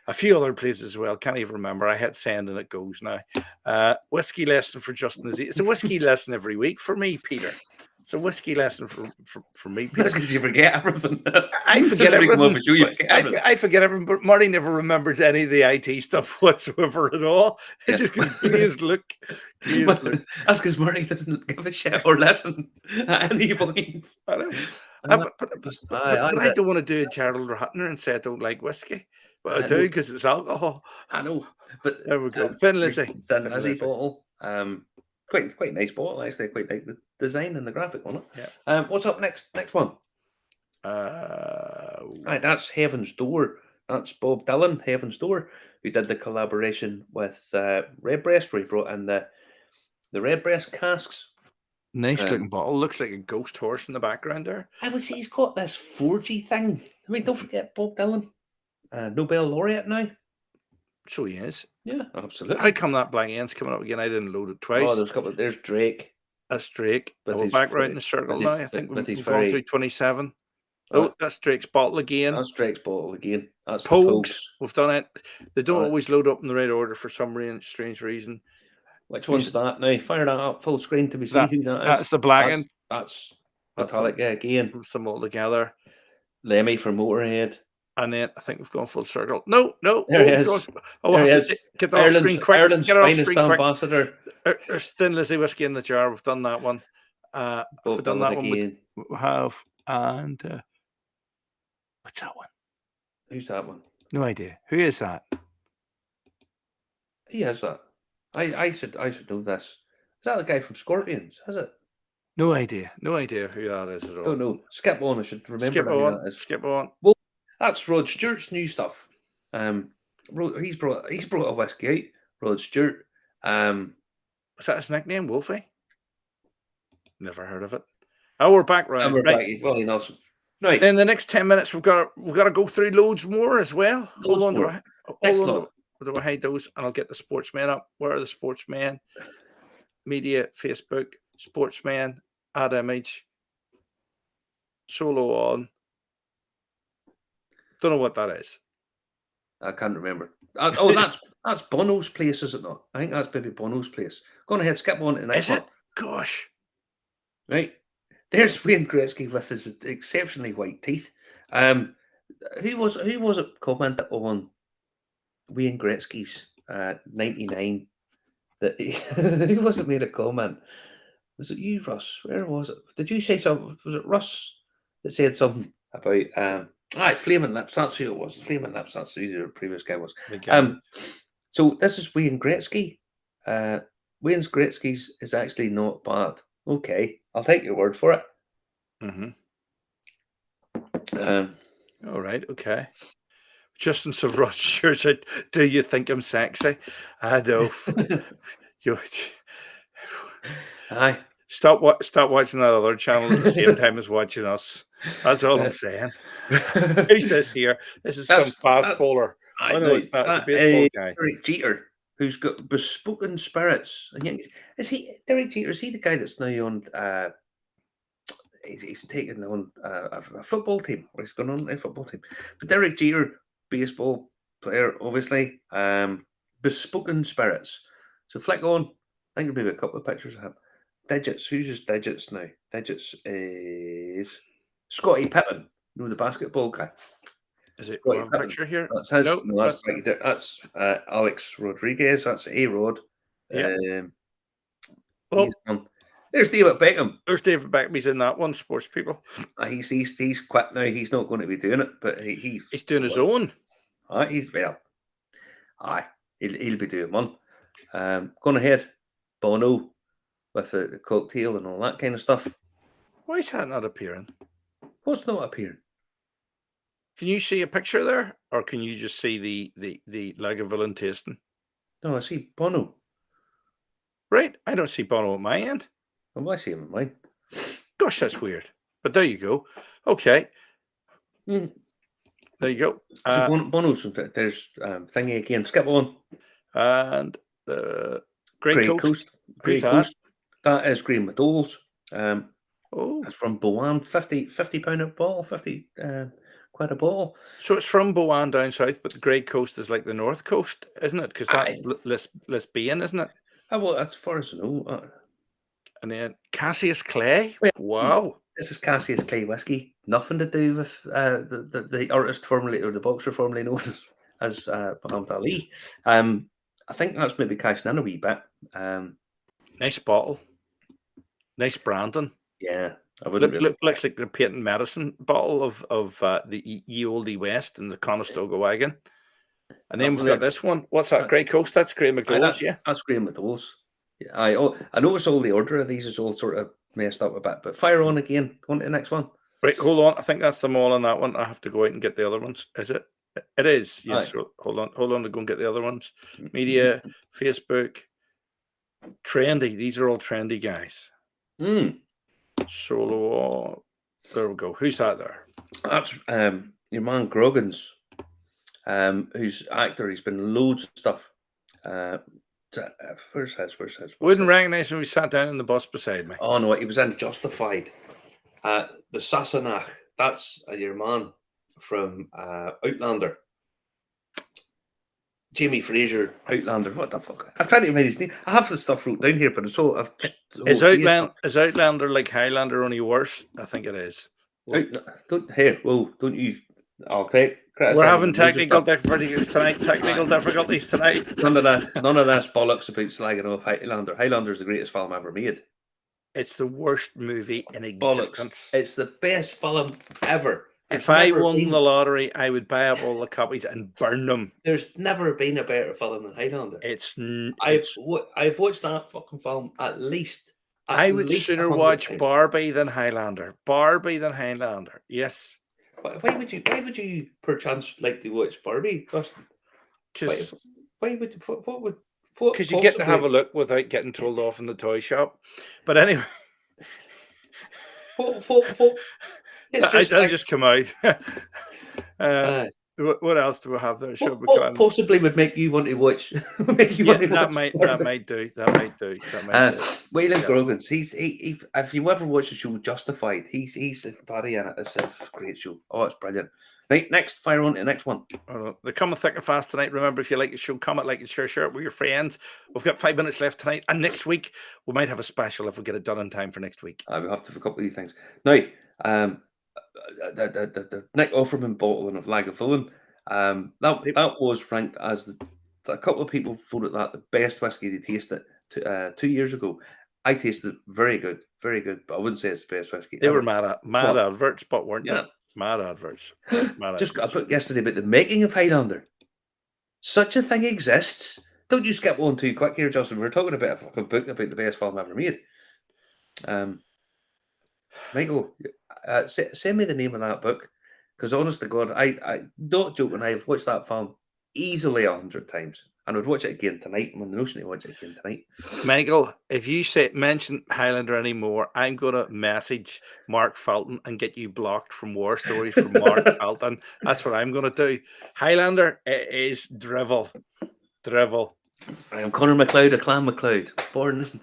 Speaker 1: a few other places as well. Can't even remember. I hit send and it goes now. Whiskey lesson for Justin. It's a whiskey lesson every week for me, Peter. It's a whiskey lesson for me, Peter.
Speaker 2: That's because you forget everything.
Speaker 1: I forget everything. I forget everything, but Marty never remembers any of the IT stuff whatsoever at all. It just goes, please look.
Speaker 2: That's because Marty doesn't give a shit or listen at any point.
Speaker 1: I know. But I don't want to do a Gerald or Hutner and say I don't like whiskey. But I do because it's alcohol.
Speaker 2: I know. But
Speaker 1: there we go. Thin Lizzy
Speaker 2: bottle. Quite nice bottle, actually. I quite like the design and the graphic on it.
Speaker 1: Yeah.
Speaker 2: What's up next? Next one. Right, that's Heaven's Door. That's Bob Dylan, Heaven's Door, who did the collaboration with Redbreast, where he brought in the Redbreast casks.
Speaker 1: Nice looking bottle. Looks like a ghost horse in the background there.
Speaker 2: I would say he's got this 4G thing. I mean, don't forget Bob Dylan. Nobel laureate now.
Speaker 1: So he is.
Speaker 2: Yeah, absolutely.
Speaker 1: How come that Black End's coming up again? I didn't load it twice.
Speaker 2: Oh, there's Drake.
Speaker 1: That's Drake. We're back right in the circle now. I think we've gone through 27. Oh, that's Drake's bottle again.
Speaker 2: That's Drake's bottle again. That's
Speaker 1: Pogues. We've done it. They don't always load up in the right order for some strange reason.
Speaker 2: Which one's that now? Fire that up full screen to be seen who that is.
Speaker 1: That's the Black End.
Speaker 2: That's metallic, again.
Speaker 1: Puts them all together.
Speaker 2: Lemmy from Motorhead.
Speaker 1: And then I think we've gone full circle. No.
Speaker 2: There he is.
Speaker 1: Oh, I have to get that off screen quick.
Speaker 2: Ireland's finest ambassador.
Speaker 1: There's Thin Lizzy whiskey in the jar. We've done that one. We've done that
Speaker 2: again.
Speaker 1: one. We have. And what's that one?
Speaker 2: Who's that one?
Speaker 1: No idea. Who is that?
Speaker 2: He has that. I should know this. Is that the guy from Scorpions? Is it?
Speaker 1: No idea. No idea who that is at all.
Speaker 2: Don't know. Skip on. I should remember who that is.
Speaker 1: Skip on.
Speaker 2: Well, that's Rod Stewart's new stuff. He's brought a whiskey out. Rod Stewart.
Speaker 1: Was that his nickname, Wolfie? Never heard of it. Oh, we're back, right?
Speaker 2: We're back. Well, enough. Right.
Speaker 1: In the next 10 minutes, we've got to go through loads more as well. Hold on. Do I hide those? And I'll get the sportsmen up. Where are the sportsmen? Media, Facebook, sportsmen, add image, solo on. Don't know what that is.
Speaker 2: I can't remember. That's Bono's place, is it not? I think that's maybe Bono's place. Go on ahead, skip on to the next one.
Speaker 1: Gosh.
Speaker 2: Right. There's Wayne Gretzky with his exceptionally white teeth. Who was it commented on Wayne Gretzky's 99 that who was it made a comment? Was it you, Russ? Where was it? Did you say something? Was it Russ that said something about flaming lips? That's who it was. Flaming lips. That's who the previous guy was.
Speaker 1: The guy.
Speaker 2: So this is Wayne Gretzky. Wayne Gretzky's is actually not bad. Okay, I'll take your word for it.
Speaker 1: Mm-hmm.
Speaker 2: Um,
Speaker 1: All right. Okay. Justin Roger said, "Do you think I'm sexy?" I know. You
Speaker 2: aye.
Speaker 1: stop watching that other channel at the same time as watching us. That's all I'm saying. Who says here? This is some fast bowler. Oh no, it's not. It's a baseball guy.
Speaker 2: Derek Jeter, who's got bespoken spirits. And yet, is he Derek Jeter? Is he the guy that's now on? He's taken on a football team, or he's gone on a football team. But Derek Jeter, baseball player, obviously, bespoken spirits. So flick on. I think there'll be a couple of pictures of him. Digits. Who's his digits now? Digits is Scottie Pippen. You know, the basketball guy.
Speaker 1: Is it
Speaker 2: Scottie
Speaker 1: one
Speaker 2: Pippen.
Speaker 1: picture here?
Speaker 2: That's his.
Speaker 1: Nope,
Speaker 2: No, that's right there. That's Alex Rodriguez. That's A-Rod.
Speaker 1: Yeah.
Speaker 2: He's gone. There's David Beckham.
Speaker 1: There's David Beckham. He's in that one. Sports people.
Speaker 2: He's quit now. He's not going to be doing it, but he's
Speaker 1: doing his own.
Speaker 2: He's well. He'll be doing one. Going ahead, Bono with the cocktail and all that kind of stuff.
Speaker 1: Why is that not appearing?
Speaker 2: What's not appearing?
Speaker 1: Can you see a picture there, or can you just see the Lagavulin tasting?
Speaker 2: No, I see Bono.
Speaker 1: Right, I don't see Bono at my end.
Speaker 2: Well, I see him in mine.
Speaker 1: Gosh, that's weird. But there you go. Okay. There you go.
Speaker 2: So Bono's there's thingy again. Skip on.
Speaker 1: And the Grey Coast.
Speaker 2: Grey Coast. That is Graham McDowell's. It's from Bowan. 50 £50 a ball. 50 quid a ball.
Speaker 1: So it's from Bowan down south, but the Grey Coast is like the North Coast, isn't it? Because that's Lisbon, isn't it?
Speaker 2: Well, that's as far as I know.
Speaker 1: And then Cassius Clay. Wow.
Speaker 2: This is Cassius Clay whiskey. Nothing to do with the artist formerly, or the boxer formerly known as Muhammad Ali. I think that's maybe cashing in a wee bit.
Speaker 1: Nice bottle. Nice branding.
Speaker 2: Yeah. I wouldn't
Speaker 1: looks like the patent medicine bottle of the Ye Olde West and the Conestoga wagon. And then we've got this one. What's that? Grey Coast? That's Graham McDowell's, yeah?
Speaker 2: That's Graham McDowell's. Yeah, I notice all the order of these is all sort of messed up a bit, but fire on again. Go on to the next one.
Speaker 1: Right, hold on. I think that's them all on that one. I have to go out and get the other ones. Is it? It is. Yes. So hold on to go and get the other ones. Media, Facebook, trendy. These are all trendy guys. Solo. There we go. Who's that there?
Speaker 2: That's your man Groggins, who's actor. He's been loads of stuff. Where's his?
Speaker 1: Wouldn't recognize him. He sat down in the bus beside me.
Speaker 2: Oh no, he was in Justified. The Sassenach. That's your man from Outlander. Jamie Fraser, Outlander. What the fuck? I'm trying to remember his name. I have the stuff wrote down here, but it's all.
Speaker 1: Is Outlander like Highlander, only worse? I think it is.
Speaker 2: Don't you? I'll take.
Speaker 1: We're having technical difficulties tonight.
Speaker 2: None of that bollocks about slagging off Highlander. Highlander's the greatest film ever made.
Speaker 1: It's the worst movie in existence.
Speaker 2: It's the best film ever.
Speaker 1: If I won the lottery, I would buy up all the copies and burn them.
Speaker 2: There's never been a better film than Highlander. I've watched that fucking film at least.
Speaker 1: I would sooner watch Barbie than Highlander. Yes.
Speaker 2: Why would you perchance like to watch Barbie, Dustin?
Speaker 1: Because
Speaker 2: Because
Speaker 1: you get to have a look without getting told off in the toy shop. But anyway, I'll just come out. What else do we have there?
Speaker 2: What possibly would make you want to watch?
Speaker 1: That might do.
Speaker 2: Waylon Groggins. He if you ever watch the show Justified, he's Barry in it. It's a great show. Oh, it's brilliant. Right, next, fire on to the next one.
Speaker 1: They're coming thick and fast tonight. Remember, if you like the show, comment, like, and share it with your friends. We've got 5 minutes left tonight, and next week we might have a special if we get it done in time for next week.
Speaker 2: We have to have a couple of these things now. The Nick Offerman bottling of Lagavulin, that was ranked as a couple of people voted that the best whiskey they tasted 2 years ago. I tasted it very good, but I wouldn't say it's the best whiskey
Speaker 1: They
Speaker 2: ever.
Speaker 1: were mad adverts, but weren't
Speaker 2: Yeah.
Speaker 1: they? Mad adverts. Mad
Speaker 2: Just got a
Speaker 1: adverts.
Speaker 2: book yesterday about the making of Highlander. Such a thing exists. Don't you skip on too quick here, Justin. We're talking about a fucking book about the best film ever made. Michael, send me the name of that book, because honest to God, I not joking, I've watched that film easily 100 times, and I'd watch it again tonight. I'm on the notion to watch it again tonight.
Speaker 1: Michael, if you mention Highlander anymore, I'm gonna message Mark Felton and get you blocked from War Stories from Mark Felton. That's what I'm gonna do. Highlander is drivel.
Speaker 2: I am Conor MacLeod, a Clan MacLeod, born in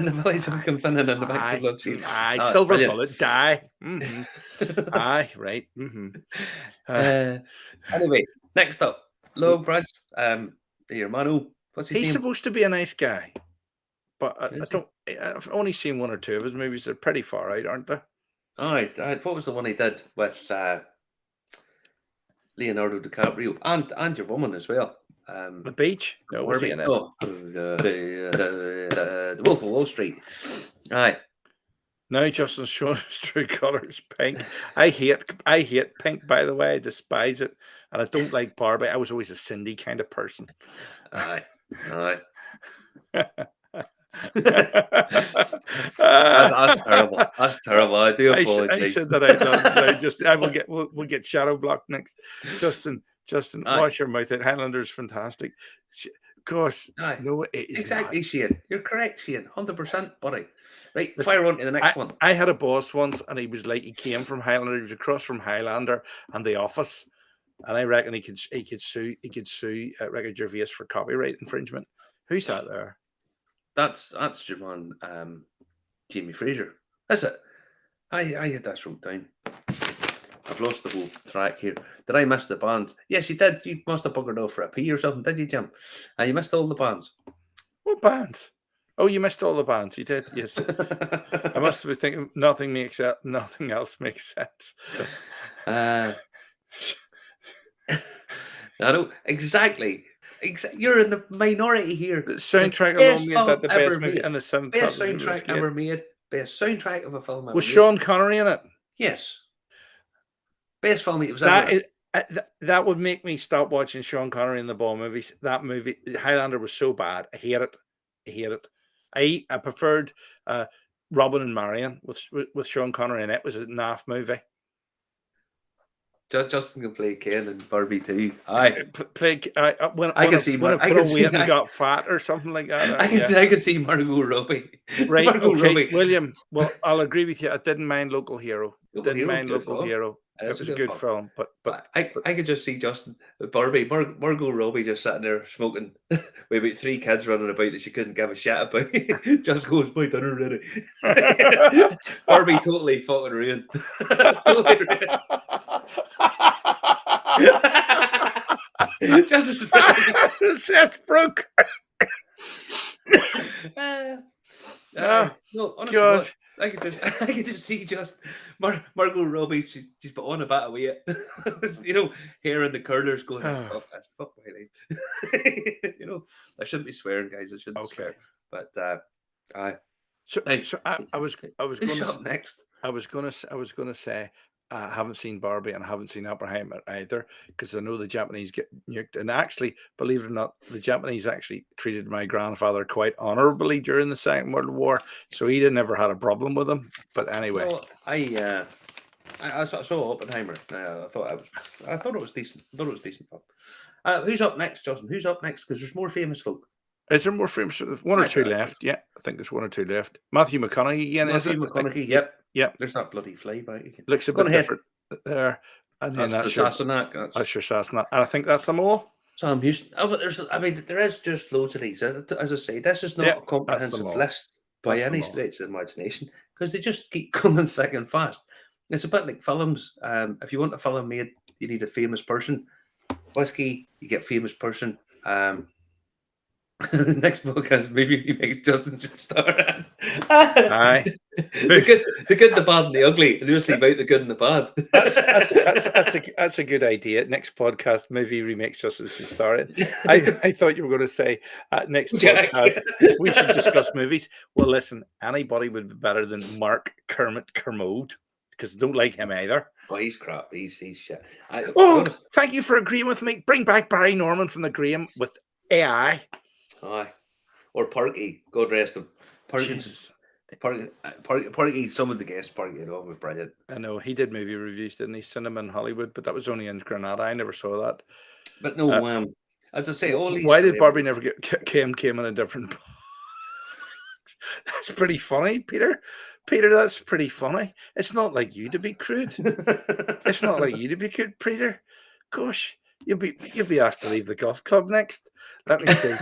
Speaker 2: the village of Kinfinnan in the banks of Lochshire.
Speaker 1: Silver
Speaker 2: brilliant.
Speaker 1: bullet, die. Aye, right.
Speaker 2: Anyway, next up, Log Bridge, your Mano. What's his name?
Speaker 1: He's supposed to be a nice guy, but I've only seen one or two of his movies. They're pretty far out, aren't they?
Speaker 2: All right. What was the one he did with Leonardo DiCaprio and your woman as well?
Speaker 1: The Beach? No, was he in it?
Speaker 2: Oh, the Wolf of Wall Street. Aye.
Speaker 1: Now Justin's showing his true colours, pink. I hate pink, by the way. I despise it. And I don't like Barbie. I was always a Cindy kind of person.
Speaker 2: Aye. That's terrible. That's terrible. I do apologize.
Speaker 1: I said that out loud. We'll get shadow blocked next. Justin, wash your mouth out. Highlander's fantastic. Of course.
Speaker 2: Aye.
Speaker 1: No, it is
Speaker 2: exactly,
Speaker 1: not.
Speaker 2: Shane. You're correct, Shane. 100%, buddy. Right, fire on to the next one.
Speaker 1: I had a boss once, and he was like, he came from Highlander. He was across from Highlander and The Office, and I reckon he could sue Ricky Gervais for copyright infringement. Who's that there?
Speaker 2: That's your man, Jamie Fraser. Is it? I had that wrote down. I've lost the whole track here. Did I miss the bands? Yes, you did. You must have buggered off for a pee or something, did you, Jim? You missed all the bands.
Speaker 1: What bands? Oh, you missed all the bands. You did, yes. I must be thinking nothing else makes sense.
Speaker 2: I know exactly. You're in the minority here.
Speaker 1: The soundtrack alone made that the best movie, and the soundtrack
Speaker 2: best soundtrack ever made. Best soundtrack of a film ever
Speaker 1: was
Speaker 2: made.
Speaker 1: Sean Connery in it?
Speaker 2: Yes. Best film it was ever.
Speaker 1: That would make me stop watching Sean Connery in the Bond movies. That movie, Highlander, was so bad. I hate it. I preferred Robin and Marion with Sean Connery in it. It was a naff movie.
Speaker 2: Justin can play Ken and Barbie too. I
Speaker 1: can see when I put on weight and got fat or something like that.
Speaker 2: I can see Margot Robbie.
Speaker 1: Right,
Speaker 2: Margot Robbie.
Speaker 1: William. Well, I'll agree with you. I didn't mind Local Hero.
Speaker 2: Local Hero.
Speaker 1: It was a good film, but
Speaker 2: I could just see Justin, Barbie, Margot Robbie just sitting there smoking with about 3 kids running about that she couldn't give a shit about. Just goes, my dinner ready. Barbie totally fucking ruined. Totally ruined.
Speaker 1: Just Seth broke.
Speaker 2: No, honestly, God. I could just see Margot Robbie. She's put on a bit of weight, hair in the curlers going. Fuck my life. I shouldn't be swearing, guys. I shouldn't swear. But I
Speaker 1: was going
Speaker 2: to next.
Speaker 1: I was going to say I haven't seen Barbie and I haven't seen Oppenheimer either, because I know the Japanese get nuked. And actually, believe it or not, the Japanese actually treated my grandfather quite honorably during the Second World War, so he never had a problem with them. But anyway,
Speaker 2: well, I saw Oppenheimer. I thought it was decent. I thought it was decent film. Who's up next, Justin? Who's up next? Because there's more famous folk.
Speaker 1: Is there more famous? One or two left. Yeah, I think there's one or two left. Matthew McConaughey again,
Speaker 2: Matthew McConaughey, yep. There's that bloody flyby.
Speaker 1: Looks a bit different there. And then that's your Sassenach. And I think that's them all.
Speaker 2: Sam Houston. Oh, but there is just loads of these. As I say, this is not a comprehensive list by any stretch of the imagination, because they just keep coming thick and fast. It's a bit like films. If you want a film made, you need a famous person. Whisky, you get famous person. The next podcast, maybe Justin should start.
Speaker 1: Aye.
Speaker 2: the good, the bad, and the ugly. And just leave out the good and the bad.
Speaker 1: That's a good idea. Next podcast, movie remakes just as we started. I thought you were going to say next
Speaker 2: Jack.
Speaker 1: podcast we should discuss movies. Well, listen, anybody would be better than Mark Kermode because I don't like him either.
Speaker 2: Oh, he's crap. He's shit.
Speaker 1: Thank you for agreeing with me. Bring back Barry Norman from the Graham with AI.
Speaker 2: Aye. Or Parky. God rest him. Parky, some of the guests, Parky, was brilliant.
Speaker 1: I know, he did movie reviews, didn't he? Cinema in Hollywood, but that was only in Granada. I never saw that.
Speaker 2: But no, as I say, all these...
Speaker 1: Why did Barbie never came in a different box? That's pretty funny, Peter. Peter, that's pretty funny. It's not like you to be crude. It's not like you to be crude, Peter. Gosh, you'll be asked to leave the golf club next. Let me see.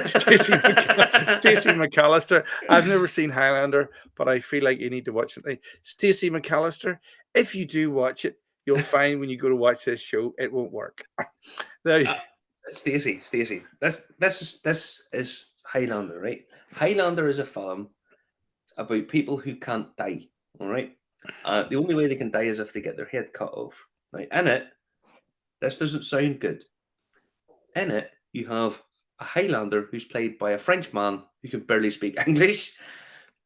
Speaker 1: Stacey McAllister. I've never seen Highlander, but I feel like you need to watch it. Stacey McAllister, if you do watch it, you'll find when you go to watch this show, it won't work.
Speaker 2: Stacey, this is Highlander, right? Highlander is a film about people who can't die, all right? The only way they can die is if they get their head cut off, right? In it, this doesn't sound good. In it, you have a Highlander who's played by a French man who can barely speak English.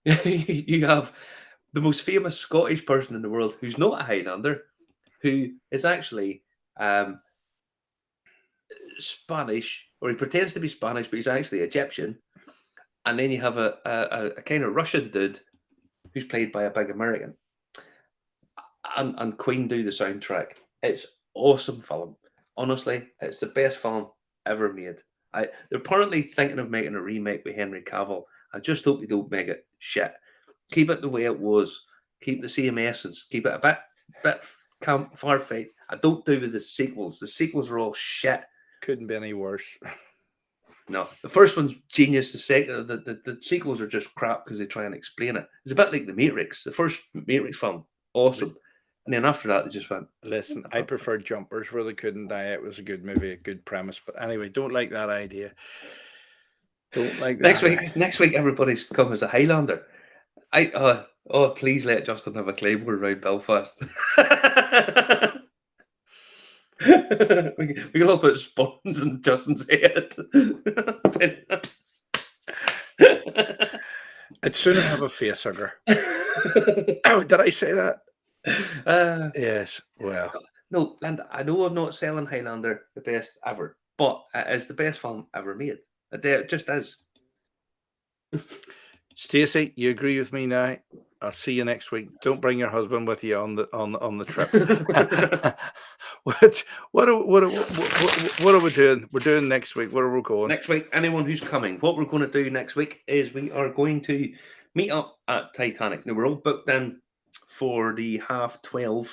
Speaker 2: You have the most famous Scottish person in the world who's not a Highlander, who is actually Spanish, or he pretends to be Spanish, but he's actually Egyptian. And then you have a kind of Russian dude who's played by a big American. And Queen do the soundtrack. It's awesome film. Honestly, it's the best film ever made. They're apparently thinking of making a remake with Henry Cavill. I just hope they don't make it shit. Keep it the way it was. Keep the same essence. Keep it a bit far-fetched. I don't do with the sequels. The sequels are all shit.
Speaker 1: Couldn't be any worse.
Speaker 2: No, the first one's genius. The sequels are just crap because they try and explain it. It's a bit like The Matrix. The first Matrix film, awesome. And then after that, they just went... Listen,
Speaker 1: I prefer Jumpers where they couldn't die. It was a good movie, a good premise. But anyway, don't like that idea. Don't like that.
Speaker 2: Next week, everybody's come as a Highlander. Please let Justin have a claymore around Belfast. we can all put spawns in Justin's head.
Speaker 1: I'd sooner have a face hugger. Oh, did I say that? Yes. Well,
Speaker 2: no, and I know I'm not selling Highlander the best ever, but it is the best film ever made. It just is.
Speaker 1: Stacey, you agree with me now? I'll see you next week. Don't bring your husband with you on the trip. What are we doing? We're doing next week. Where are we going?
Speaker 2: Next week, anyone who's coming, what we're going to do next week is we are going to meet up at Titanic. Now, we're all booked in for the 12:30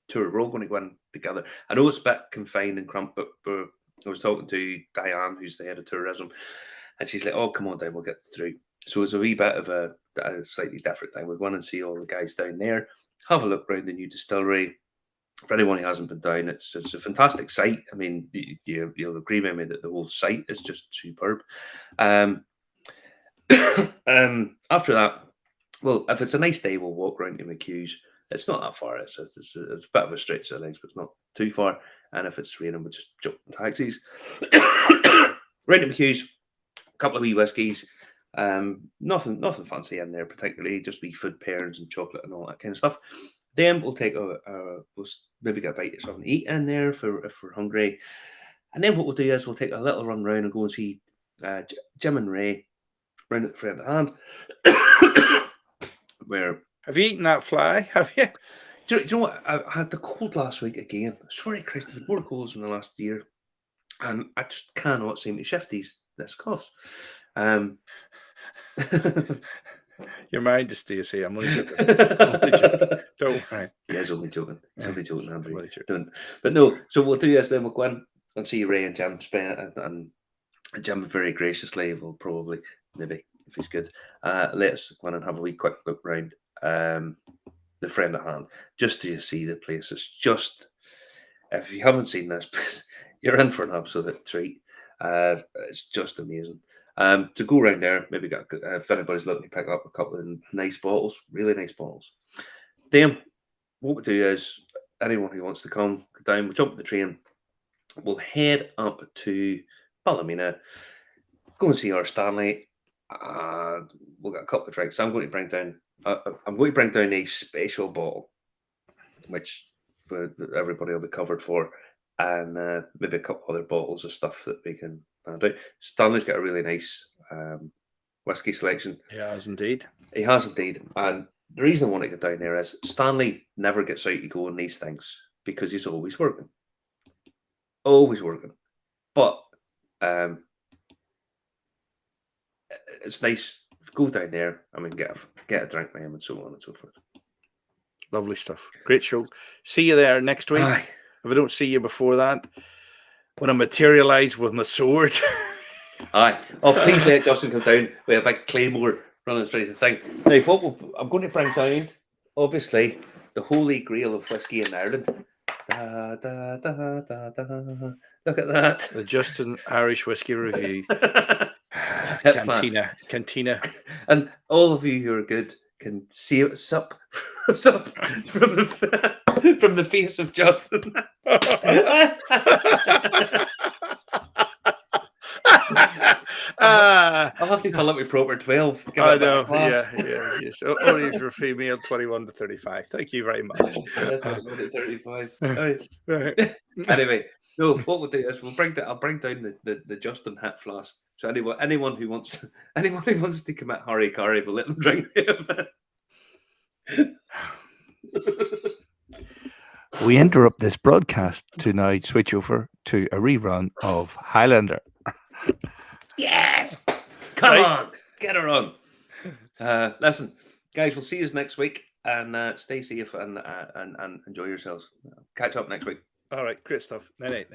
Speaker 2: tour. We're all going to go in together. I know it's a bit confined and cramped, but I was talking to Diane, who's the head of tourism, and she's like, "Oh, come on down, we'll get through." So it's a wee bit of a slightly different thing. We'll go in and see all the guys down there, have a look around the new distillery. For anyone who hasn't been down, it's a fantastic site. I mean, you'll agree with me that the whole site is just superb. After that, well, if it's a nice day, we'll walk around to McHugh's. It's not that far. It's a bit of a stretch of legs, but it's not too far. And if it's raining, we'll just jump in taxis. Right to McHugh's, a couple of wee whiskies. Nothing fancy in there particularly. Just wee food pairings and chocolate and all that kind of stuff. Then we'll take we'll maybe get a bite of something to eat in there if we're hungry. And then what we'll do is we'll take a little run round and go and see Jim and Ray round at the Friend of Hand. Where
Speaker 1: have you eaten that fly? Have you?
Speaker 2: Do you know what? I had the cold last week again. Sorry, Christ, I've had more colds in the last year, and I just cannot seem to shift this cough.
Speaker 1: You're married to Stacey. I'm only joking. Don't worry.
Speaker 2: He is only joking. He's only joking, Andrew. But no, so we'll do this then. We'll go in and see Ray and Jim. And Jim very graciously will probably, maybe, if he's good, let us go in and have a wee quick look round the Friend of Hand, just to see the place. It's just, if you haven't seen this place, you're in for an absolute treat. It's just amazing. To go around there, maybe got if anybody's looking to pick up a couple of nice bottles, really nice bottles. Then what we do is anyone who wants to come, go down, we'll jump on the train, we'll head up to Ballymena, go and see our Stanley. We'll get a couple of drinks. I'm going to bring down a special bottle, which everybody will be covered for, and maybe a couple other bottles of stuff that we can do. Stanley's got a really nice whiskey selection.
Speaker 1: He has indeed.
Speaker 2: He has indeed. And the reason I want to get down there is Stanley never gets out to go on these things because he's always working. Always working. But it's nice. Go down there, I mean, get a drink with him and so on and so forth.
Speaker 1: Lovely stuff. Great show. See you there next week.
Speaker 2: Aye.
Speaker 1: If I don't see you before that, when I materialise with my sword.
Speaker 2: Aye. Oh, please let Justin come down with a big claymore running through the thing. Now, I'm going to bring down, obviously, the holy grail of whiskey in Ireland. Da, da, da, da, da. Look at that.
Speaker 1: The Justin Irish Whiskey Review. Cantina.
Speaker 2: And all of you who are good can see it sup from the face of Justin. I'll have to fill up with proper 12.
Speaker 1: I know. Yes. Only for female 21 to 35. Thank you very much.
Speaker 2: 35.
Speaker 1: Right.
Speaker 2: Anyway, no. What we'll do is I'll bring down the Justin hat flask. So anyone who wants to commit hara-kiri, we'll let them drink it.
Speaker 1: We interrupt this broadcast to now switch over to a rerun of Highlander.
Speaker 2: Yes! Come on! Get her on! Listen, guys, we'll see you next week, and stay safe and enjoy yourselves. Catch up next week.
Speaker 1: All right, great stuff. Night.